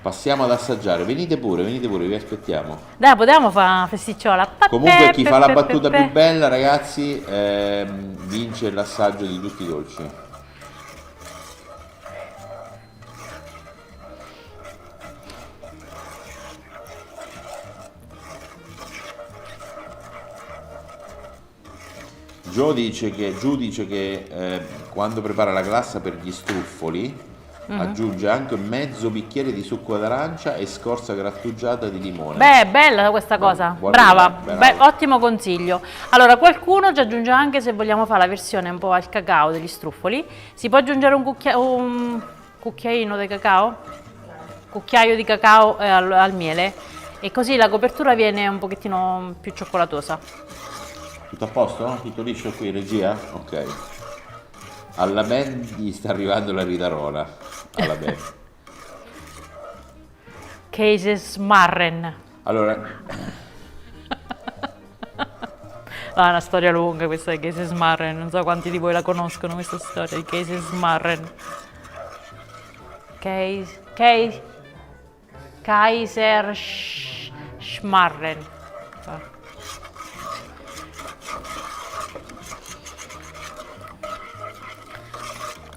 Passiamo ad assaggiare, venite pure, vi aspettiamo. Dai, potevamo fare una festicciola. Comunque chi fa la battuta più bella, ragazzi, vince l'assaggio di tutti i dolci. Giù dice che quando prepara la glassa per gli struffoli aggiunge anche mezzo bicchiere di succo d'arancia e scorza grattugiata di limone. Beh, bella questa cosa, Buona brava, idea. ottimo consiglio. Allora, qualcuno ci aggiunge anche, se vogliamo fare la versione un po' al cacao degli struffoli, si può aggiungere un cucchiaino di cacao, cucchiaio di cacao al miele, e così la copertura viene un pochettino più cioccolatosa. Tutto a posto? Tutto liscio qui, regia? Ok. Alla band gli sta arrivando la ridarola. Alla band. Cases Marren. Allora, È una storia lunga questa di Cases Marren, non so quanti di voi la conoscono questa storia di Cases Marren. Kaiser Schmarren.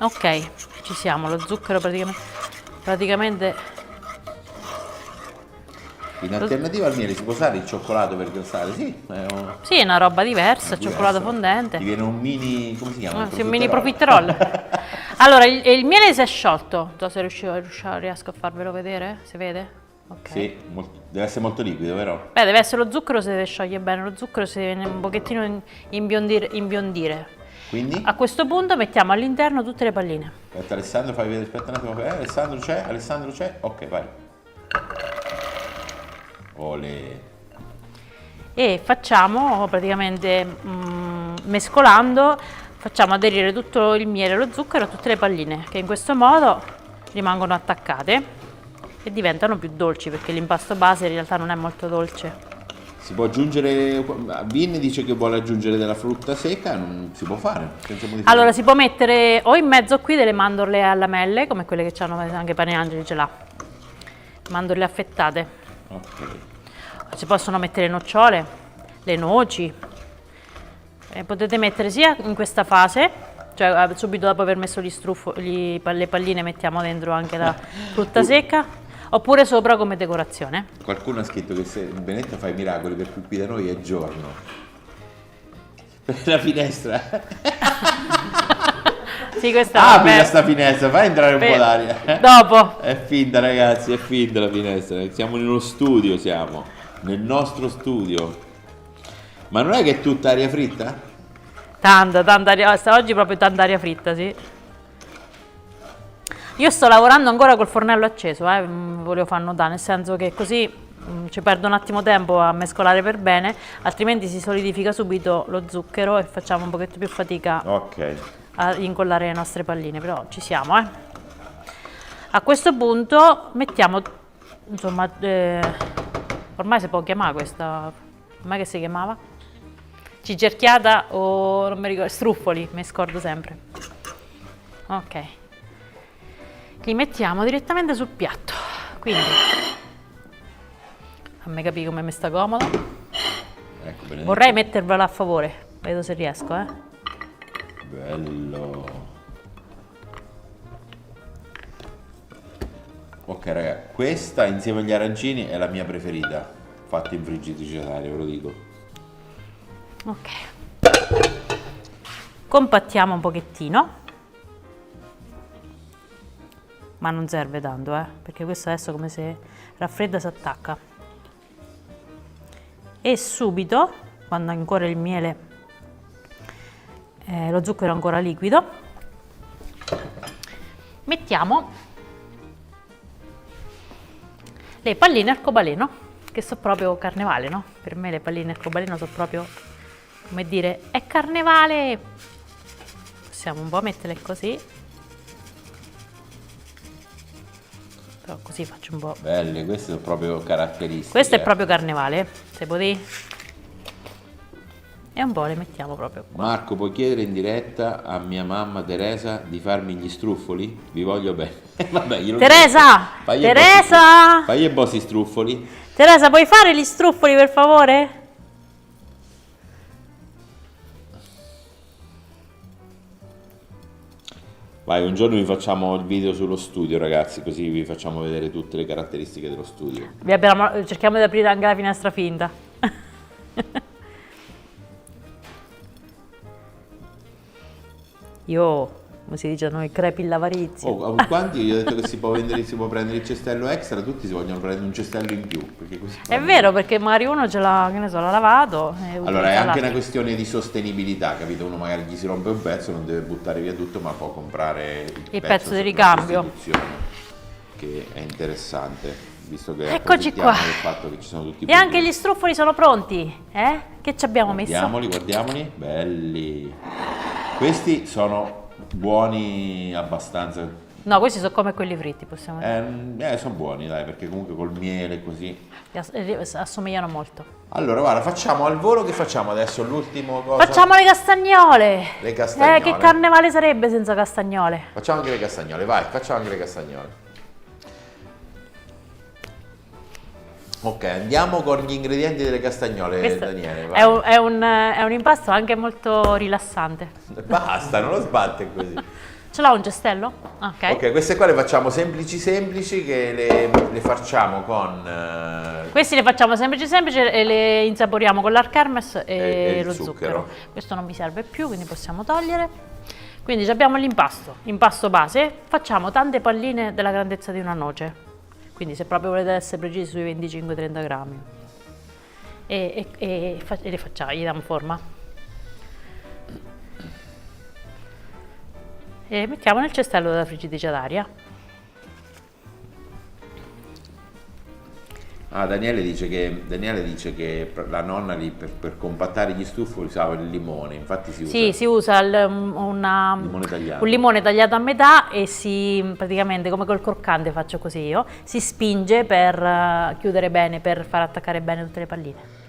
Ok, ci siamo, lo zucchero praticamente in alternativa al miele si può usare il cioccolato per glassare? Sì, sì, è una roba diversa, diverso. cioccolato fondente. Ti viene un mini, come si chiama? Sì, un mini profiterol. Allora, il miele si è sciolto. Non so se riesco a farvelo vedere, si vede? Ok. Sì, deve essere molto liquido, vero? Beh, deve essere lo zucchero, si deve sciogliere bene lo zucchero, si deve un pochettino imbiondire. Quindi? A questo punto mettiamo all'interno tutte le palline. Aspetta, Alessandro, fai vedere, aspetta un attimo. Alessandro c'è? Alessandro c'è? Ok, vai. Olè. E facciamo praticamente mescolando, facciamo aderire tutto il miele e lo zucchero a tutte le palline, che in questo modo rimangono attaccate e diventano più dolci, perché l'impasto base in realtà non è molto dolce. Si può aggiungere, Vin dice che vuole aggiungere della frutta secca, non si può fare senza modificare. Allora si può mettere o in mezzo qui delle mandorle a lamelle, come quelle che hanno anche Pane Angeli, ce l'ha, mandorle affettate. Ok. Si possono mettere nocciole, le noci, potete mettere sia in questa fase, cioè subito dopo aver messo le palline mettiamo dentro anche la frutta secca, oppure sopra come decorazione. Qualcuno ha scritto che se il Benetto fa i miracoli, per cui qui da noi è giorno. Per la finestra. Sì, questa Apri questa finestra, fai entrare un po' d'aria. Dopo. È finta, ragazzi, è finta la finestra. Siamo nello studio, siamo. nel nostro studio. Ma non è che è tutta aria fritta? Tanta aria, oggi proprio tanta aria fritta, sì. Io sto lavorando ancora col fornello acceso, volevo far notare, nel senso che così ci perdo un attimo tempo a mescolare per bene, altrimenti si solidifica subito lo zucchero e facciamo un pochetto più fatica a incollare le nostre palline, però ci siamo, A questo punto mettiamo, insomma, ormai si può chiamare questa, ormai che si chiamava? Cicerchiata o non mi ricordo, struffoli, mi scordo sempre. Ok. Li mettiamo direttamente sul piatto, quindi fammi capire come mi sta comodo. Ecco, vorrei mettervela a favore, vedo se riesco, Bello. Ok raga, questa insieme agli arancini è la mia preferita, fatta in friggitrice ad aria, ve lo dico. Ok, compattiamo un pochettino, ma non serve tanto, perché questo adesso come se raffredda si attacca. E subito, quando ancora il miele, lo zucchero è ancora liquido, mettiamo le palline arcobaleno, che sono proprio carnevale, no? Per me le palline arcobaleno sono proprio, come dire, è carnevale. Possiamo un po' metterle così. Però così faccio un po'. Belle, queste sono proprio caratteristiche. Questo è proprio carnevale, se potevi. E un po' le mettiamo proprio qua. Marco, puoi chiedere in diretta a mia mamma Teresa di farmi gli struffoli? Vi voglio bene. Vabbè, glielo Teresa! dico. Teresa! Fai i bossi struffoli. Teresa, puoi fare gli struffoli per favore? Vai, un giorno vi facciamo il video sullo studio, ragazzi, così vi facciamo vedere tutte le caratteristiche dello studio. Cerchiamo di aprire anche la finestra finta. Io, come si dice a noi, crepi l'avarizia. Oh, quanti io ho detto che si può prendere il cestello extra, tutti si vogliono prendere un cestello in più. Perché così è vero, perché magari uno ce l'ha, che ne so, l'ha lavato. Allora è anche una questione di sostenibilità, capito? Uno magari gli si rompe un pezzo, non deve buttare via tutto, ma può comprare il pezzo di ricambio. Che è interessante, visto che eccoci qua. del fatto che ci sono tutti i e anche gli struffoli sono pronti, Che ci abbiamo messo? Guardiamoli, belli. Questi sono buoni abbastanza. No, questi sono come quelli fritti, possiamo dire. Sono buoni, dai, perché comunque col miele così. Assomigliano molto. Allora, guarda, facciamo al volo, che facciamo adesso? L'ultimo cosa. Facciamo le castagnole. Le castagnole. Che carnevale sarebbe senza castagnole? Facciamo anche le castagnole, vai, facciamo anche le castagnole. Ok, andiamo con gli ingredienti delle castagnole, Questo Daniele. Vai. È un impasto anche molto rilassante. Basta, non lo sbatte così. Ce l'ha un cestello? Ok. Ok, queste qua le facciamo semplici che le facciamo con... Questi le facciamo semplici e le insaporiamo con l'Arkermes e lo zucchero. Questo non mi serve più, quindi possiamo togliere. Quindi abbiamo l'impasto base, facciamo tante palline della grandezza di una noce. Quindi se proprio volete essere precisi sui 25-30 grammi. E le facciamo, gli diamo forma. E mettiamo nel cestello della friggitrice ad aria. Daniele dice che la nonna lì per compattare gli struffoli usava il limone, infatti si usa. Sì, si usa limone un limone tagliato a metà e praticamente come col croccante faccio così io, si spinge per chiudere bene, per far attaccare bene tutte le palline.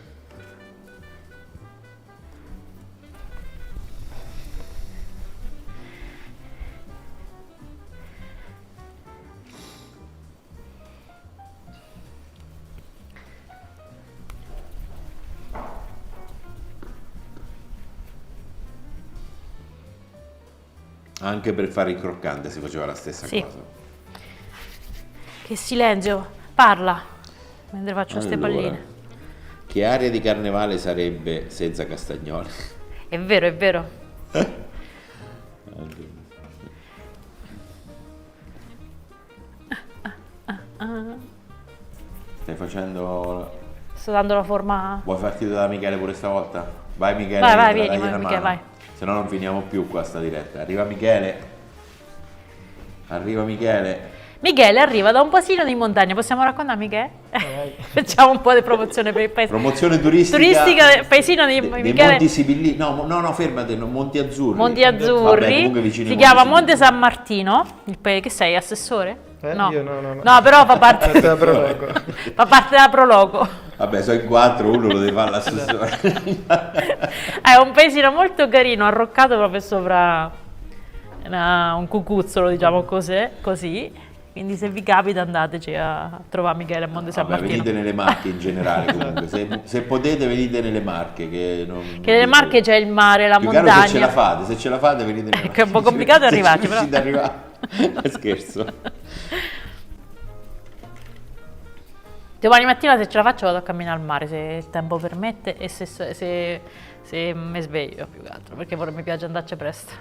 Anche per fare il croccante si faceva la stessa cosa. Che silenzio, parla mentre faccio queste palline. Che aria di carnevale sarebbe senza castagnole? È vero, è vero. Stai facendo... sto dando la forma. Vuoi farti da Michele pure stavolta? Vai Michele, Vai, dagli vieni, una Michele, mano. vai. Se no non finiamo più qua sta diretta. Arriva Michele. Arriva Michele. Michele arriva da un paesino di montagna, possiamo raccontare Michele? Facciamo un po' di promozione per il paese. Promozione turistica. Paesino di dei Michele. Monti Sibillini. No, fermate, Monti Azzurri. Monti Vabbè, Azzurri, comunque vicino si ai chiama Monti Monte San Martino, che sei, assessore? No. Io no. No, però fa parte, Te la prologo. fa parte della Prologo. Vabbè, sono in 4, uno lo deve fare l'assessore. È un paesino molto carino, arroccato proprio sopra un cucuzzolo, diciamo così. Quindi se vi capita andateci a trovare Michele a Monte San Vabbè, Martino. venite nelle Marche in generale comunque, se potete venite nelle Marche. Che nelle Marche c'è il mare, la più che altro montagna. se ce la fate venite nelle Marche. Che è un po' complicato arrivarci, però. però. Arrivare. Scherzo. Domani mattina se ce la faccio vado a camminare al mare, se il tempo permette e se mi sveglio più che altro, perché mi piace andarci presto.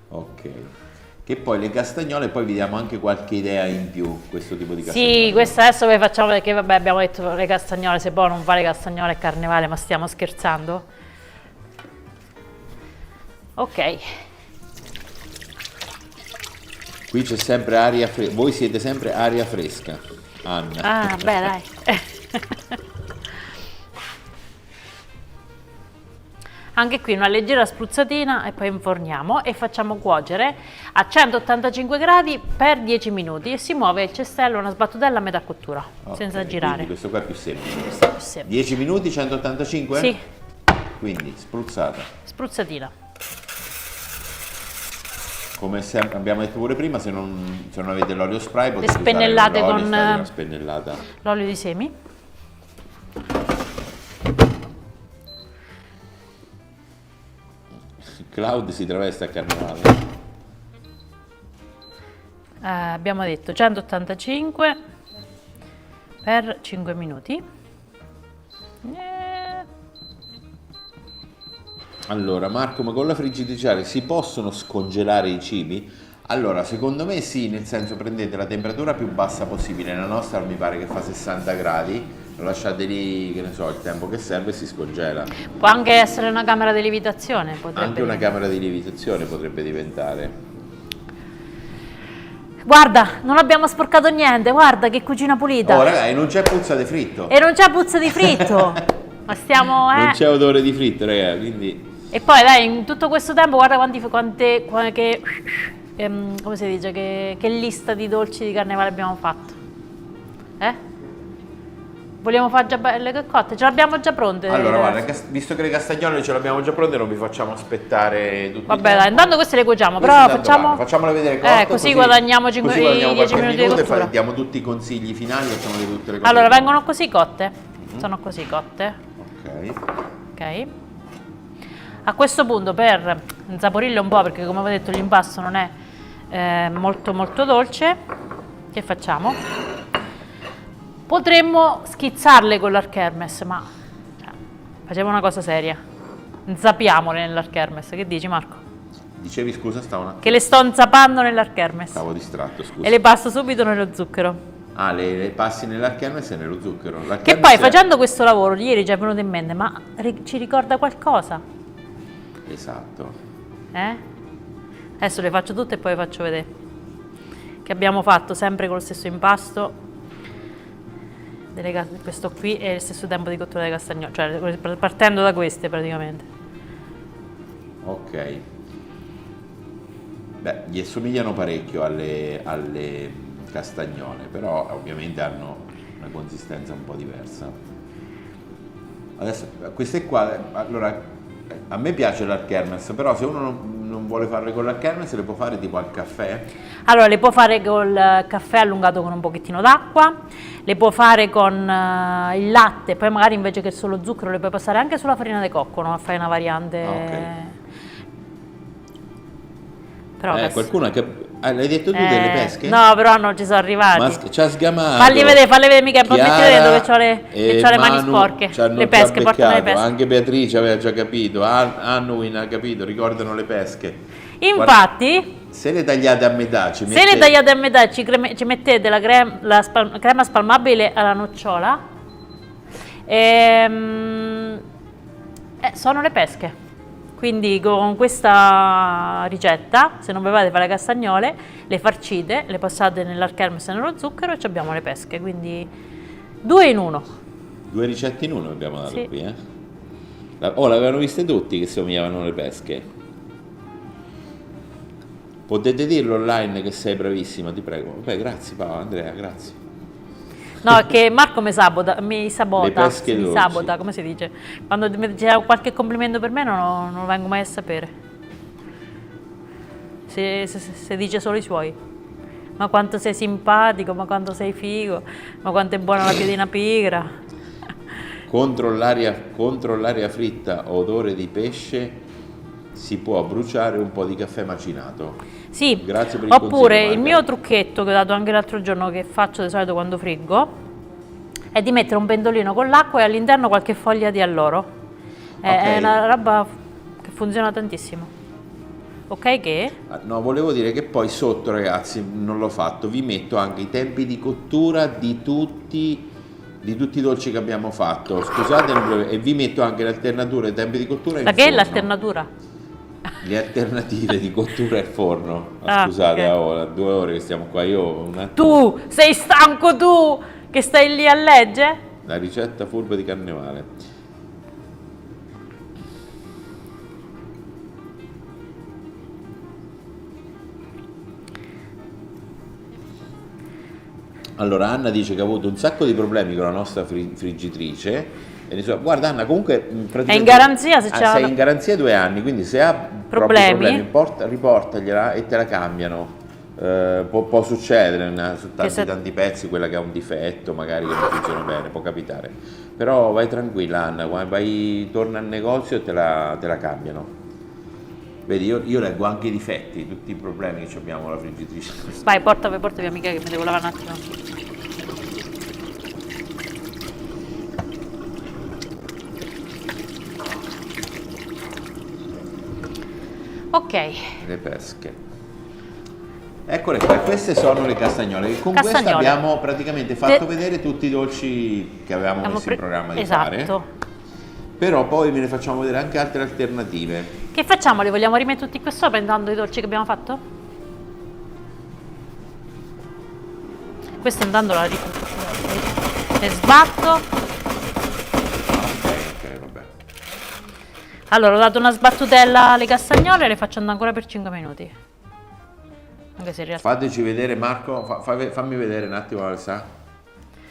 Ok. Che poi le castagnole, poi vi diamo anche qualche idea in più, questo tipo di castagnole. Sì, questo adesso ve facciamo perché vabbè abbiamo detto le castagnole, se poi non fa le castagnole è carnevale, ma stiamo scherzando? Ok. Qui c'è sempre aria fresca, voi siete sempre aria fresca, Anna. Ah, beh dai. Anche qui una leggera spruzzatina e poi inforniamo e facciamo cuocere a 185 gradi per 10 minuti e si muove il cestello una sbattutella a metà cottura, Ok, senza girare. quindi questo qua è più semplice. Questo è più semplice. 10 minuti, 185? Sì, Quindi spruzzata. spruzzatina. Come sempre abbiamo detto pure prima, se non avete l'olio spray potete spennellate usare l'olio, con, fare una spennellata. L'olio di semi. Cloud si traveste a carnevale. Abbiamo detto 185 per 5 minuti. Allora Marco, ma con la friggitrice si possono scongelare i cibi? Allora secondo me sì, nel senso prendete la temperatura più bassa possibile, la nostra mi pare che fa 60 gradi, lo lasciate lì, che ne so, il tempo che serve e si scongela. Può anche essere una camera di lievitazione, potrebbe Anche una camera di lievitazione potrebbe diventare. Guarda, non abbiamo sporcato niente, guarda che cucina pulita. Oh ragazzi, non c'è puzza di fritto. E non c'è puzza di fritto. Ma stiamo, Non c'è odore di fritto, ragazzi, quindi... E poi dai, in tutto questo tempo guarda come si dice, che lista di dolci di carnevale abbiamo fatto. Vogliamo fare già belle cotte? Ce l'abbiamo già pronte. Allora guarda, visto che le castagnole ce l'abbiamo già pronte, non vi facciamo aspettare tutto. Vabbè dai, intanto queste le cuociamo, Queste però tanto facciamo... vanno. Facciamole vedere cotte, così guadagniamo i 10 qualche minuti di minuto e cottura. diamo tutti i consigli finali, facciamo vedere tutte le cose. Allora, vengono così cotte? Sono così cotte. Ok. Ok. A questo punto, per insaporirle un po', perché come avevo detto l'impasto non è molto molto dolce, che facciamo? Potremmo schizzarle con l'Archermes, ma facciamo una cosa seria. Inzapiamole nell'Archermes. Che dici Marco? Dicevi scusa, stavo un attimo. Che le sto inzapando nell'Archermes. Stavo distratto, scusa. E le passo subito nello zucchero. Ah, le passi nell'Archermes e nello zucchero. Che L'Archermes poi è- facendo questo lavoro, ieri ci è venuto in mente, ma ci ricorda qualcosa? Esatto. Adesso le faccio tutte e poi vi faccio vedere. Che abbiamo fatto sempre con lo stesso impasto. Questo qui è il stesso tempo di cottura delle castagnole, cioè partendo da queste praticamente. Ok. Beh, gli assomigliano parecchio alle castagnole, però ovviamente hanno una consistenza un po' diversa. Adesso, queste qua, allora, a me piace l'Archermes, però se uno non vuole farle con l'Archermes le può fare tipo al caffè? Allora, le può fare col caffè allungato con un pochettino d'acqua, le può fare con il latte, poi magari invece che solo zucchero le puoi passare anche sulla farina di cocco, no? Fai una variante. Ah, ok. Però adesso- Qualcuno l'hai detto tu delle pesche? No, però non ci sono arrivati. Ci ha sgamato. Falli vedere mica, non metti vedere dove c'ho le mani Manu sporche. ci hanno Le già pesche, portano le beccato, pesche. anche Beatrice aveva già capito, Annuin ha capito, ricordano le pesche. Infatti, Guarda, se le tagliate a metà, se le tagliate a metà ci mettete la crema spalmabile alla nocciola, sono le pesche. Quindi con questa ricetta, se non volevate fare le castagnole, le farcite, le passate nell'alchermes e nello zucchero e ci abbiamo le pesche. Quindi 2 in 1. 2 ricette in uno abbiamo dato Sì. qui, l'avevano viste tutti che somigliavano le pesche. Potete dirlo online che sei bravissima, ti prego. Beh, grazie Paola, Andrea, grazie. No, è che Marco mi sabota, Le pesche mi dolci. sabota, come si dice? Quando c'è qualche complimento per me non lo vengo mai a sapere. Se dice solo i suoi. Ma quanto sei simpatico, ma quanto sei figo, ma quanto è buona la piedina pigra. Contro l'aria fritta odore di pesce si può bruciare un po' di caffè macinato. Sì, Grazie per il oppure consiglio, il mio trucchetto che ho dato anche l'altro giorno, che faccio di solito quando friggo, è di mettere un pendolino con l'acqua e all'interno qualche foglia di alloro. È una roba che funziona tantissimo. Ok che? No, volevo dire che poi sotto, ragazzi, non l'ho fatto, vi metto anche i tempi di cottura di tutti i dolci che abbiamo fatto. Scusate, e vi metto anche le alternature dei tempi di cottura in Da che è forno. l'alternatura? Le alternative di cottura e forno. Ah, Scusate, ok. 2 ore che stiamo qua, io un attimo. Tu sei stanco, tu che stai lì a leggere? La ricetta furba di Carnevale. Allora, Anna dice che ha avuto un sacco di problemi con la nostra friggitrice. E guarda Anna, comunque praticamente È in garanzia se c'è sei in garanzia 2 anni, quindi se ha proprio Problemi? riportagliela e te la cambiano. Può succedere su se- tanti pezzi, quella che ha un difetto, magari che non funziona bene, può capitare. Però vai tranquilla Anna, torna al negozio e te la cambiano. Vedi, io leggo anche i difetti, tutti i problemi che abbiamo con la friggitrice. Vai, porta via mica che mi devo lavare un attimo. Ok, Le pesche. Eccole qua, queste sono le castagnole. Con queste Castagnole. abbiamo praticamente fatto vedere tutti i dolci che avevamo messo in programma di fare. esatto. Però poi ve ne facciamo vedere anche altre alternative. Che facciamo? Li vogliamo rimettere tutti qui sopra intanto i dolci che abbiamo fatto? Questo intanto le sbatto. Ok, vabbè. Allora, ho dato una sbattutella alle castagnole e le faccio andare ancora per 5 minuti. Anche se in realtà... Fateci vedere Marco, fammi vedere un attimo Alessa.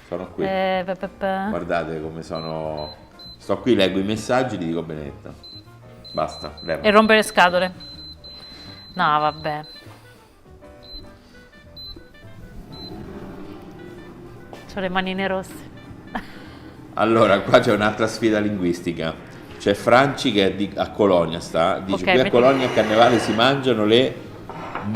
Sono qui. Guardate come sono. Sto qui, leggo i messaggi, li dico Benedetta. Basta, leva. E rompere le scatole. No, vabbè. C'ho le manine rosse. Allora, qua c'è un'altra sfida linguistica. C'è Franci che a Colonia dice Ok, qui a metti- Colonia a Carnevale si mangiano le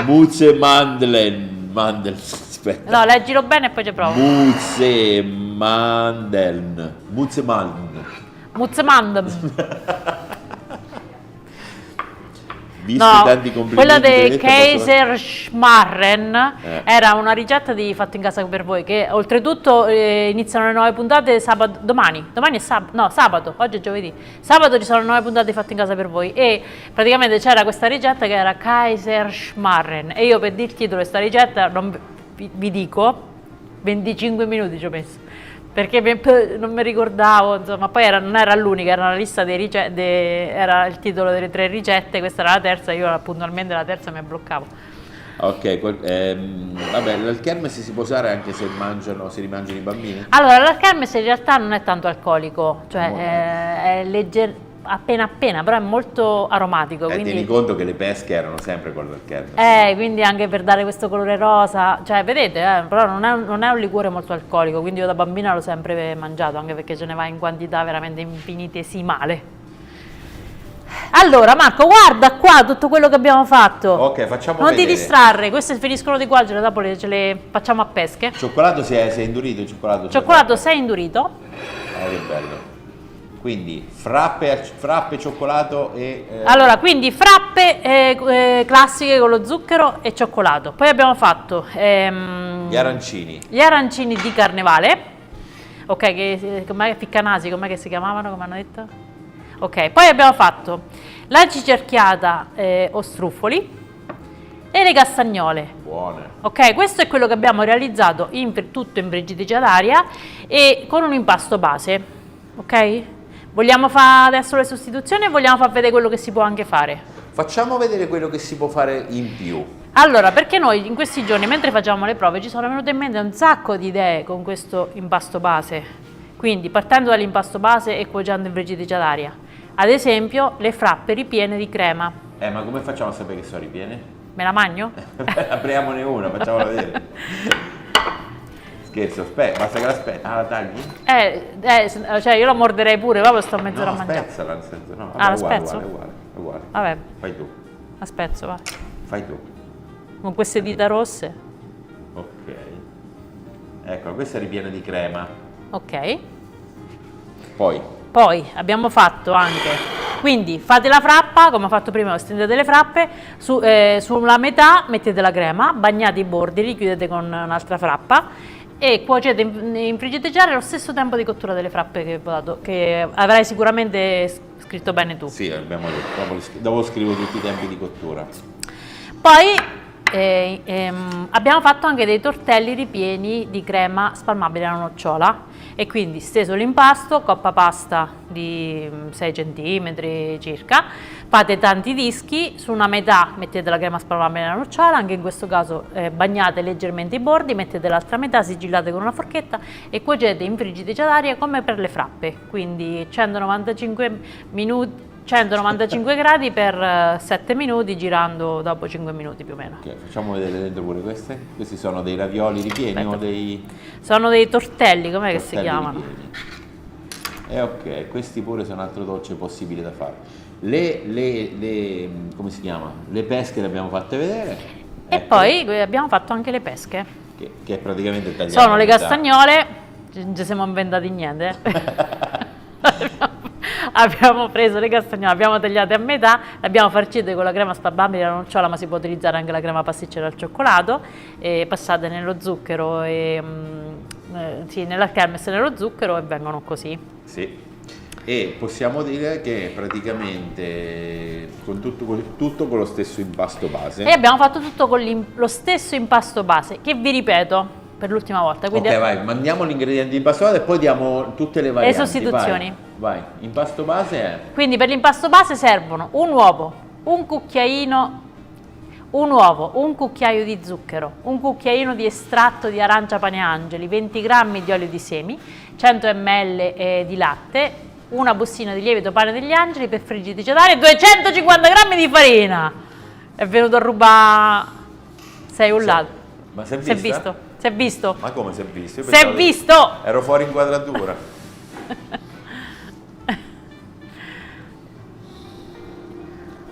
Muzemandlen. Aspetta. No, leggilo bene e poi ci provo. Muzemanden. Muzzemandem. Visti No, tanti complimenti. quella di Benedetta, posso- Kaiser Schmarren era una ricetta di Fatto in casa per voi, che oltretutto iniziano le nuove puntate domani è sabato, oggi è giovedì. Sabato ci sono le nuove puntate di Fatto in casa per voi e praticamente c'era questa ricetta che era Kaiser Schmarren e io per dire il titolo di questa ricetta non vi dico 25 minuti ci ho messo. Perché non mi ricordavo, insomma, poi non era l'unica, era una lista dei era il titolo delle 3 ricette, questa era la terza, io puntualmente la terza mi bloccavo. Ok, vabbè, l'alchermes si può usare anche se si rimangiano i bambini? Allora, l'alchermes in realtà non è tanto alcolico, cioè Buono. è leggero, appena, però è molto aromatico. Tieni Quindi, conto che le pesche erano sempre con l'alchermes. quindi anche per dare questo colore rosa, cioè vedete, però non è un liquore molto alcolico, quindi io da bambina l'ho sempre mangiato, anche perché ce ne va in quantità veramente infinitesimale. Allora Marco, guarda qua tutto quello che abbiamo fatto. Ok, facciamo Non vedere. ti distrarre, queste finiscono di qua, dopo ce le facciamo a pesche. Il cioccolato si è indurito, il cioccolato. Cioccolato sei indurito. Che bello. Quindi frappe, cioccolato e... Allora, quindi frappe classiche con lo zucchero e cioccolato. Poi abbiamo fatto gli arancini. gli arancini di carnevale. Ok, com'è, ficcanasi, com'è che si chiamavano, come hanno detto? Ok, poi abbiamo fatto la cicerchiata o struffoli e le castagnole. Buone. Ok, questo è quello che abbiamo realizzato tutto in friggitrice ad aria e con un impasto base. Ok? Vogliamo fare adesso le sostituzioni o vogliamo far vedere quello che si può anche fare? Facciamo vedere quello che si può fare in più. Allora, perché noi in questi giorni, mentre facciamo le prove, ci sono venute in mente un sacco di idee con questo impasto base. Quindi, partendo dall'impasto base e cuocendo in friggitrice ad aria. Ad esempio, le frappe ripiene di crema. Ma come facciamo a sapere che sono ripiene? Me la magno? Apriamone una, facciamola vedere. Scherzo, aspetta, basta che l'aspetti. Ah, la tagli? Cioè io la morderei pure, proprio sto mezz'ora a mangiare. Spezzala, nel senso, no. Ah, la uguale, spezzo? uguale. Vabbè, Fai tu, la spezzo, va. fai tu. Con queste dita rosse. Ok. Ecco, questa è ripiena di crema. Ok. Poi, abbiamo fatto anche, quindi fate la frappa, come ho fatto prima, stendete le frappe, sulla metà mettete la crema, bagnate i bordi, richiudete con un'altra frappa e cuocete in friggitrice allo stesso tempo di cottura delle frappe che avrai sicuramente scritto bene tu. sì, abbiamo detto, dopo scrivo tutti i tempi di cottura. Poi abbiamo fatto anche dei tortelli ripieni di crema spalmabile alla nocciola e quindi steso l'impasto, coppa pasta di 6 cm circa, fate tanti dischi, su una metà mettete la crema spalmabile alla nocciola, anche in questo caso bagnate leggermente i bordi, mettete l'altra metà, sigillate con una forchetta e cuocete in friggitrice ad aria come per le frappe, quindi 195 gradi per 7 minuti, girando dopo 5 minuti più o meno. Ok, facciamo vedere dentro pure queste. Questi sono dei ravioli ripieni o dei Sono dei tortelli, com'è che si tortelli chiamano? ripieni? Ok, questi pure sono un altro dolce possibile da fare. Come si chiama? Le pesche le abbiamo fatte vedere. E Ecco, poi abbiamo fatto anche le pesche. che è praticamente tagliato. Sono le a metà. castagnole, non ci siamo inventati niente. Abbiamo preso le castagnole, abbiamo tagliate a metà, le abbiamo farcite con la crema spalmabile alla nocciola, ma si può utilizzare anche la crema pasticcera al cioccolato, e passate nello zucchero, nella kermes nello zucchero e vengono così. Sì. E possiamo dire che praticamente con tutto con lo stesso impasto base. E abbiamo fatto tutto con lo stesso impasto base, che vi ripeto per l'ultima volta. Quindi Ok, vai, mandiamo gli ingredienti di impasto base e poi diamo tutte le varianti. sostituzioni. Vai, impasto base è... Quindi per l'impasto base servono un uovo, un cucchiaio di zucchero, un cucchiaino di estratto di arancia pane angeli, 20 g di olio di semi, 100 ml di latte, una bustina di lievito pane degli angeli per friggitrice ad aria e 250 g di farina. È venuto a rubare... Sei urlato. Ma si è Si è vista? visto? Si è visto? Ma come si è visto? Io Si è pensavo che visto! ero fuori inquadratura.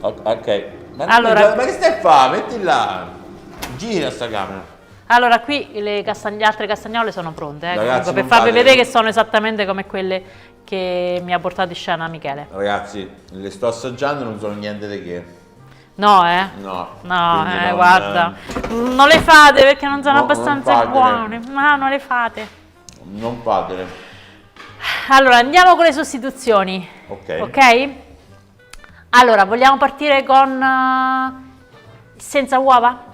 Ok. Allora- Ma che stai a fare? Metti là. Gira sta camera. Allora, qui le altre castagnole sono pronte, Ragazzi, comunque, per non farvi fate- vedere che sono esattamente come quelle che mi ha portato in scena Michele. Ragazzi, le sto assaggiando, non sono niente di che. No, No. No, quindi non- guarda, non le fate perché non sono No, abbastanza non fatele. buone. Ma non le fate. Non fatele. Allora, andiamo con le sostituzioni. Ok. Ok? Allora, vogliamo partire con senza uova?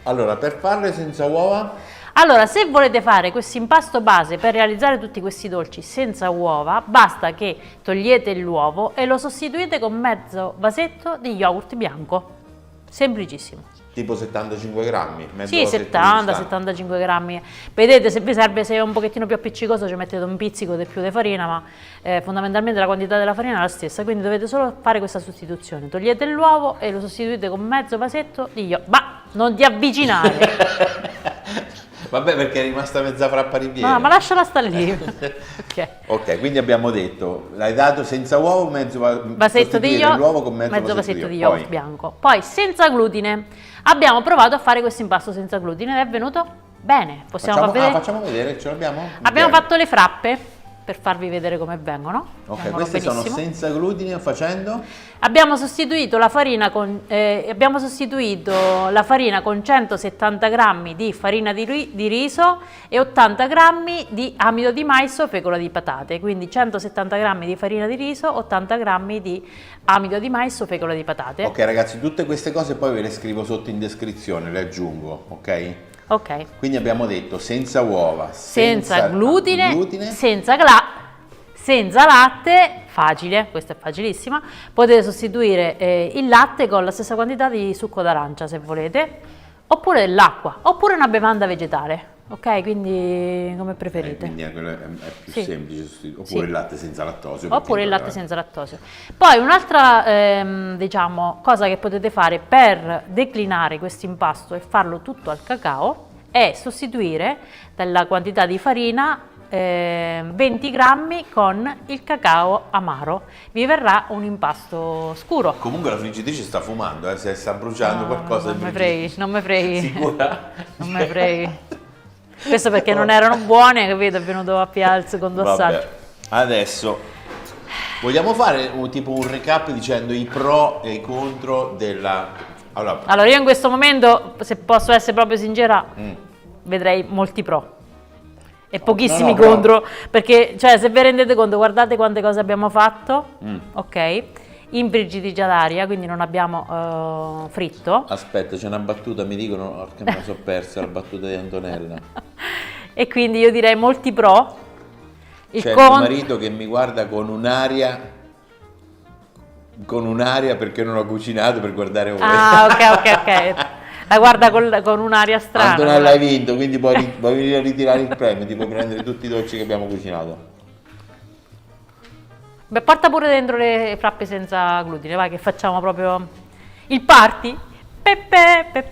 Allora, per farle senza uova, Allora, se volete fare questo impasto base per realizzare tutti questi dolci senza uova, basta che togliete l'uovo e lo sostituite con mezzo vasetto di yogurt bianco. Semplicissimo. tipo 75 grammi. Mezzo Sì, vasetto di 70-75 grammi. Vedete, se vi serve, se è un pochettino più appiccicoso, ci mettete un pizzico di più di farina, ma fondamentalmente la quantità della farina è la stessa, quindi dovete solo fare questa sostituzione. Togliete l'uovo e lo sostituite con mezzo vasetto di yogurt. Ma non ti avvicinare! Vabbè, perché è rimasta mezza frappa ripiena. No, ma lasciala stare lì. Ok. Ok, quindi abbiamo detto, l'hai dato senza uovo, mezzo Vasetto di yogurt, l'uovo con mezzo vasetto di yogurt. yogurt bianco. Poi senza glutine. Abbiamo provato a fare questo impasto senza glutine ed è venuto bene. Possiamo far vedere? Facciamo vedere, ce l'abbiamo? Abbiamo Ok. fatto le frappe per farvi vedere come vengono. Ok, Vengono queste sono benissimo. senza glutine facendo? Abbiamo sostituito la farina con 170 grammi di farina di riso e 80 grammi di amido di mais o fecola di patate. Quindi 170 grammi di farina di riso, 80 grammi di amido di mais o fecola di patate. Ok ragazzi, tutte queste cose poi ve le scrivo sotto in descrizione, le aggiungo, ok? Ok. Quindi abbiamo detto senza uova, Senza glutine, senza latte, facile, questa è facilissima. Potete sostituire il latte con la stessa quantità di succo d'arancia se volete, oppure l'acqua, oppure una bevanda vegetale, ok? Quindi come preferite. Quindi quello è più Sì. semplice, oppure Sì. il latte senza lattosio. Oppure il latte senza lattosio. Poi un'altra diciamo, cosa che potete fare per declinare questo impasto e farlo tutto al cacao è sostituire dalla quantità di farina 20 grammi con il cacao amaro. Vi verrà un impasto scuro. Comunque la friggitrice sta fumando, se sta bruciando qualcosa. Non mi freghi, non mi freghi. Sicura? Non mi freghi. Questo perché non erano buone, capito? È venuto a pià il secondo assaggio. Vabbè, adesso vogliamo fare tipo un recap dicendo i pro e i contro della... Allora io in questo momento, se posso essere proprio sincera, vedrei molti pro e pochissimi però- contro, perché cioè, se vi rendete conto, guardate quante cose abbiamo fatto, ok? Imbrigidita d'aria, quindi non abbiamo fritto. Aspetta, c'è una battuta, mi dicono che me la sono persa, la battuta di Antonella. E quindi io direi molti pro. C'è mio marito che mi guarda con un'aria perché non ho cucinato per guardare voi. Ah, ok. La guarda con un'aria strana. Antonella hai vinto, quindi puoi venire a ritirare il premio, ti puoi prendere tutti i dolci che abbiamo cucinato. Beh, porta pure dentro le frappe senza glutine, vai che facciamo proprio il party. Pepe.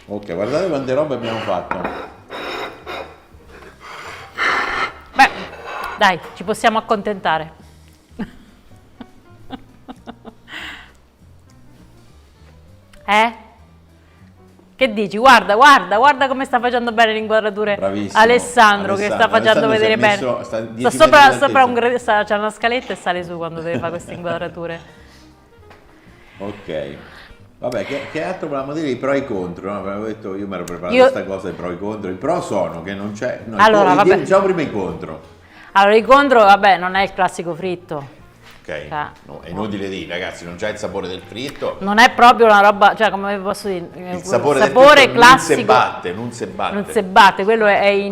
Ok, guardate quante robe abbiamo fatto. Beh, dai, ci possiamo accontentare. Che dici? Guarda come sta facendo bene le inquadrature. Bravissimo. Alessandro che sta facendo Alessandro vedere si è bene. messo- sta 10 Sta metri sopra d'altezza. c'è una scaletta e sale su quando deve fare queste inquadrature. Ok. Vabbè, che altro volevamo dire? I pro e i contro, no? Avevo detto, io mi ero preparato Io- questa cosa, i pro e i contro. I pro sono che non c'è... No, Allora, vabbè. diciamo prima i contro. Allora, il contro, vabbè, non è il classico fritto. Ok? Ah, No, è inutile dire, ragazzi, non c'è il sapore del fritto. Non è proprio una roba, cioè come vi posso dire, Il sapore del fritto classico. non si batte. Non si batte, quello è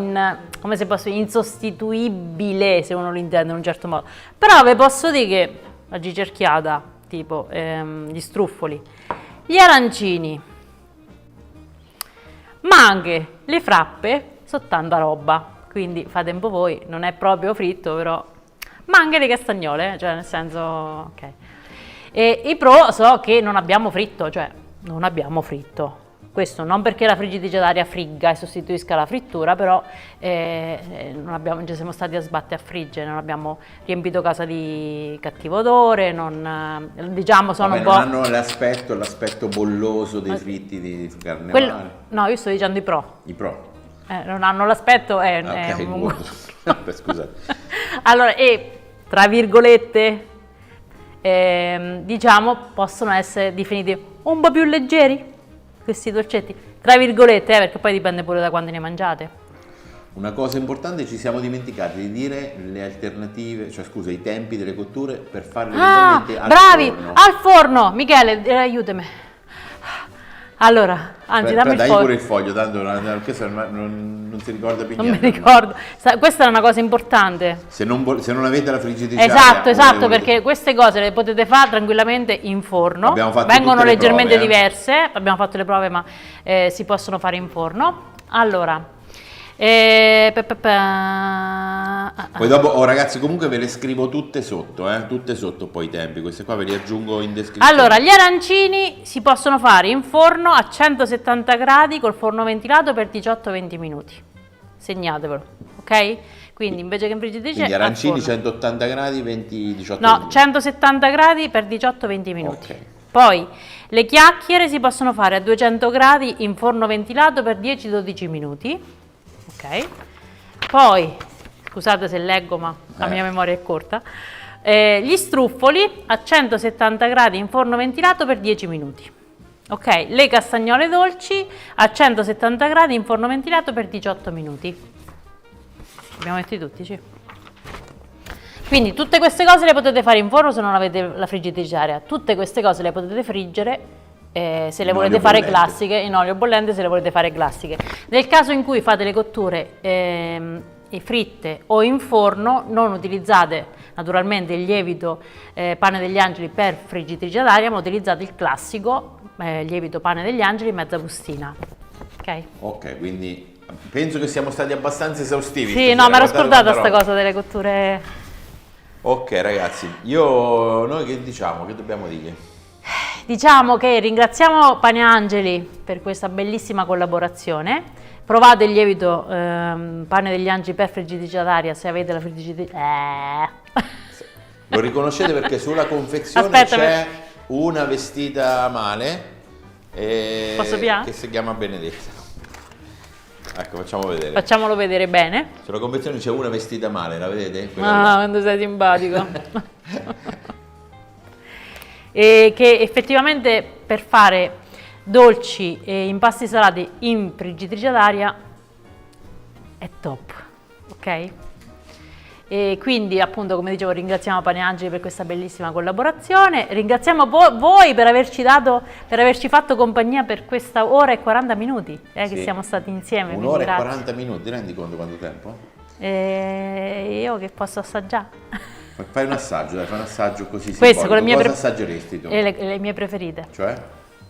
come se posso dire, insostituibile se uno lo intende in un certo modo. Però vi posso dire che la gicerchiata, tipo gli struffoli, gli arancini, ma anche le frappe sono tanta roba, quindi fate un po' voi, non è proprio fritto però, ma anche le castagnole, cioè nel senso, ok. E i pro so che non abbiamo fritto, cioè non abbiamo fritto. Questo non perché la friggitrice d'aria frigga e sostituisca la frittura, però non ci siamo stati a sbattere a friggere, non abbiamo riempito casa di cattivo odore, diciamo sono Vabbè, un po'... non hanno l'aspetto bolloso dei fritti di carnevale. No, io sto dicendo i pro. I pro. Non hanno l'aspetto, è Ok, un- buono. Scusate. Allora, tra virgolette, diciamo, possono essere definiti un po' più leggeri questi dolcetti, tra virgolette, perché poi dipende pure da quando ne mangiate. Una cosa importante, ci siamo dimenticati di dire le alternative, cioè scusa, i tempi delle cotture per farle Ah, eventualmente al bravi, forno. al forno, Michele, aiutami. Allora, anzi, dammi il Dai foglio. pure il foglio, tanto questo non si ricorda più Non mi niente. ricordo. Questa è una cosa importante. Se non avete la friggitrice Esatto, perché queste cose le potete fare tranquillamente in forno. Abbiamo fatto Vengono tutte le leggermente prove, diverse, abbiamo fatto le prove, ma si possono fare in forno. Allora, Poi dopo, ragazzi, comunque ve le scrivo tutte sotto poi i tempi, queste qua ve li aggiungo in descrizione. Allora, gli arancini si possono fare in forno a 170 gradi col forno ventilato per 18-20 minuti. Segnatevelo, ok? Quindi invece che in friggitrice, Quindi arancini al forno. 180 gradi, 18 No, minuti. 170 gradi per 18-20 minuti. Ok. Poi le chiacchiere si possono fare a 200 gradi in forno ventilato per 10-12 minuti. Ok. Poi, scusate se leggo, ma la mia memoria è corta. Gli struffoli a 170 gradi in forno ventilato per 10 minuti. Ok, le castagnole dolci a 170 gradi in forno ventilato per 18 minuti. Abbiamo metti tutti, sì. Quindi tutte queste cose le potete fare in forno se non avete la friggitrice a aria. Tutte queste cose le potete friggere se le In volete olio fare bollente. classiche, in olio bollente se le volete fare classiche. Nel caso in cui fate le cotture fritte o in forno, non utilizzate naturalmente il lievito pane degli angeli per friggitrice ad aria, ma utilizzate il classico lievito pane degli angeli mezza bustina. Ok? Ok, quindi penso che siamo stati abbastanza esaustivi. Sì, stasera, no, mi ero guardate scordata quanta sta roba. cosa delle cotture. Ok ragazzi, noi che diciamo? Che dobbiamo dire? Diciamo che ringraziamo Pane Angeli per questa bellissima collaborazione. Provate il lievito pane degli angeli per friggitrice ad aria se avete la friggitrice. Lo riconoscete perché sulla confezione Aspetta, c'è una vestita male Posso via? che si chiama Benedetta. Ecco, facciamo vedere. Facciamolo vedere bene. Sulla confezione c'è una vestita male, la vedete? Quella là. Ah, quando sei simpatico. E che effettivamente per fare dolci e impasti salati in friggitrice ad aria è top, ok? E quindi appunto, come dicevo, ringraziamo Pane Angeli per questa bellissima collaborazione, ringraziamo voi per averci fatto compagnia per questa ora e 40 minuti che Sì. siamo stati insieme. quindi Un'ora e grazie. 40 minuti, ti rendi conto quanto tempo? Io che posso assaggiare? Fai un assaggio, dai, fai un assaggio così Questo simbolico. con le mie Cosa pre- assaggeresti tu? le mie preferite, Cioè?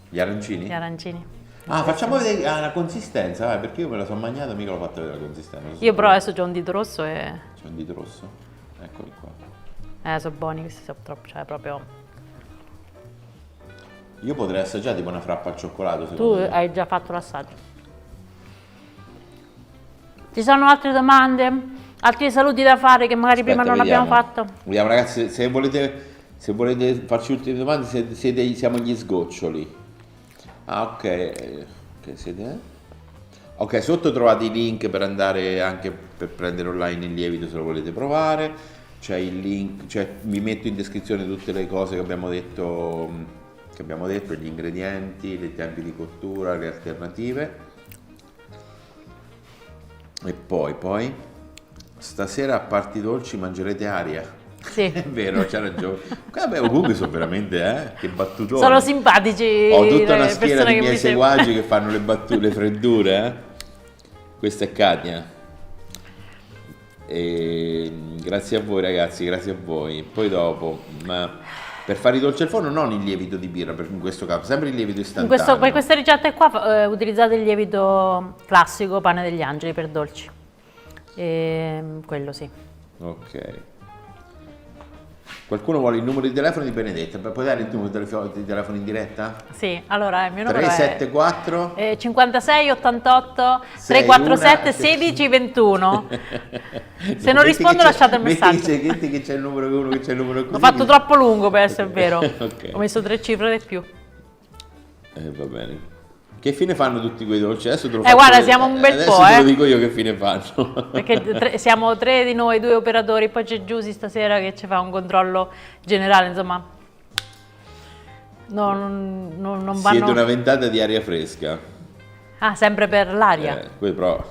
Gli arancini? gli arancini. Ah, facciamo vedere la consistenza, vai, perché io me la sono mangiata e mica l'ho fatta vedere la consistenza. Io però adesso c'ho un dito rosso e C'è un dito rosso? Eccoli qua. sono buoni questi, sono troppo, cioè proprio. Io potrei assaggiare tipo una frappa al cioccolato, Tu secondo me. hai già fatto l'assaggio. Ci sono altre domande? Altri saluti da fare che magari prima non Vediamo. abbiamo fatto? Vediamo ragazzi, se volete farci ultime domande, siamo gli sgoccioli. Ah, ok. Ok, sotto trovate i link per andare anche per prendere online il lievito se lo volete provare. C'è il link, vi metto in descrizione tutte le cose che abbiamo detto, gli ingredienti, i tempi di cottura, le alternative. E poi stasera a parti dolci mangerete aria. Sì. È vero, c'ha ragione. Vabbè, comunque sono veramente, che battutone. Sono simpatici. Ho tutta una le schiera persone di che miei mi seguaci che fanno le battute, le freddure, eh? Questa è Katia. E grazie a voi ragazzi, grazie a voi. Poi dopo, ma per fare i dolci al forno non il lievito di birra, in questo caso, sempre il lievito istantaneo. Per queste ricette qua utilizzate il lievito classico pane degli angeli per dolci. Quello sì. Ok. Qualcuno vuole il numero di telefono di Benedetta? Puoi dare il numero di telefono in diretta? Sì, allora il mio numero 374 è 56 88 61 347 16 21. Se non rispondo lasciate il messaggio. Metti che c'è il numero uno, che c'è il numero così. L'ho fatto troppo lungo per essere vero. Ok. Ho messo 3 cifre di più. Va bene. Che fine fanno tutti quei dolci? Adesso te lo faccio guarda, vedere. siamo un bel Adesso po', te lo dico io che fine fanno. Perché siamo 3 di noi, 2 operatori, poi c'è Giusy stasera che ci fa un controllo generale, insomma. Non vanno. Siete una ventata di aria fresca. Ah, sempre per l'aria. Poi prova.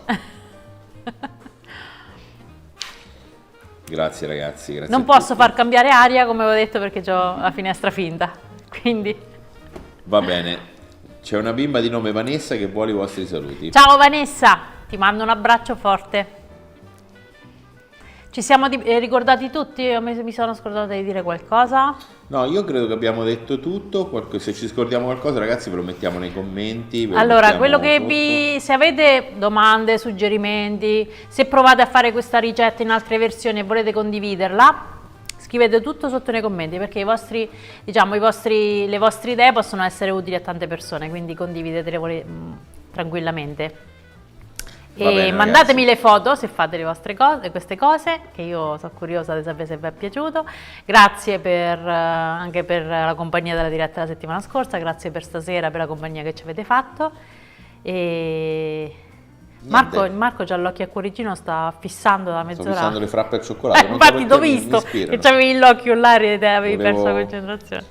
Grazie ragazzi, grazie. Non a posso tutti. far cambiare aria, come avevo detto, perché ho la finestra finta. Quindi, Va bene. C'è una bimba di nome Vanessa che vuole i vostri saluti. ciao Vanessa, ti mando un abbraccio forte. Ci siamo ricordati tutti? O mi sono scordata di dire qualcosa? No, io credo che abbiamo detto tutto. Se ci scordiamo qualcosa, ragazzi, ve lo mettiamo nei commenti. Allora, quello che se avete domande, suggerimenti, se provate a fare questa ricetta in altre versioni e volete condividerla, scrivete tutto sotto nei commenti, perché le vostre idee possono essere utili a tante persone, quindi condividetele tranquillamente. Va bene, mandatemi ragazzi. le foto se fate le vostre cose, queste cose, che io sono curiosa di sapere se vi è piaciuto. Grazie anche per la compagnia della diretta la settimana scorsa, grazie per stasera, per la compagnia che ci avete fatto. E Marco c'ha l'occhio a cuoricino, sta fissando da mezz'ora. Sto fissando le frappe al cioccolato. non so Infatti perché t'ho mi visto ispirano. che avevi l'occhio là e avevi perso la concentrazione.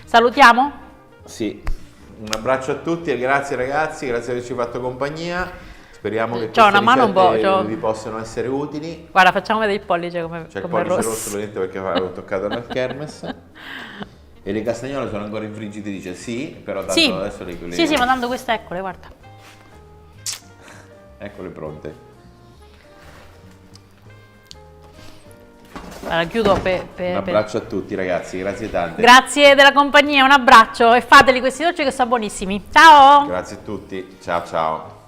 Salutiamo? Sì. Un abbraccio a tutti e grazie ragazzi, grazie di averci fatto compagnia. Speriamo che C'ho queste una mano un po', ricette vi possano essere utili. Guarda, facciamo vedere il pollice come C'è il come pollice rosso. rosso veramente perché avevo toccato nel kermes. E le castagnole sono ancora in friggitrice? Sì, però tanto Sì, adesso sì, ma tanto queste, eccole, guarda. Eccole pronte. Allora, chiudo Un abbraccio a tutti ragazzi, grazie tante. Grazie della compagnia, un abbraccio e fateli questi dolci che sono buonissimi. Ciao! Grazie a tutti, ciao ciao.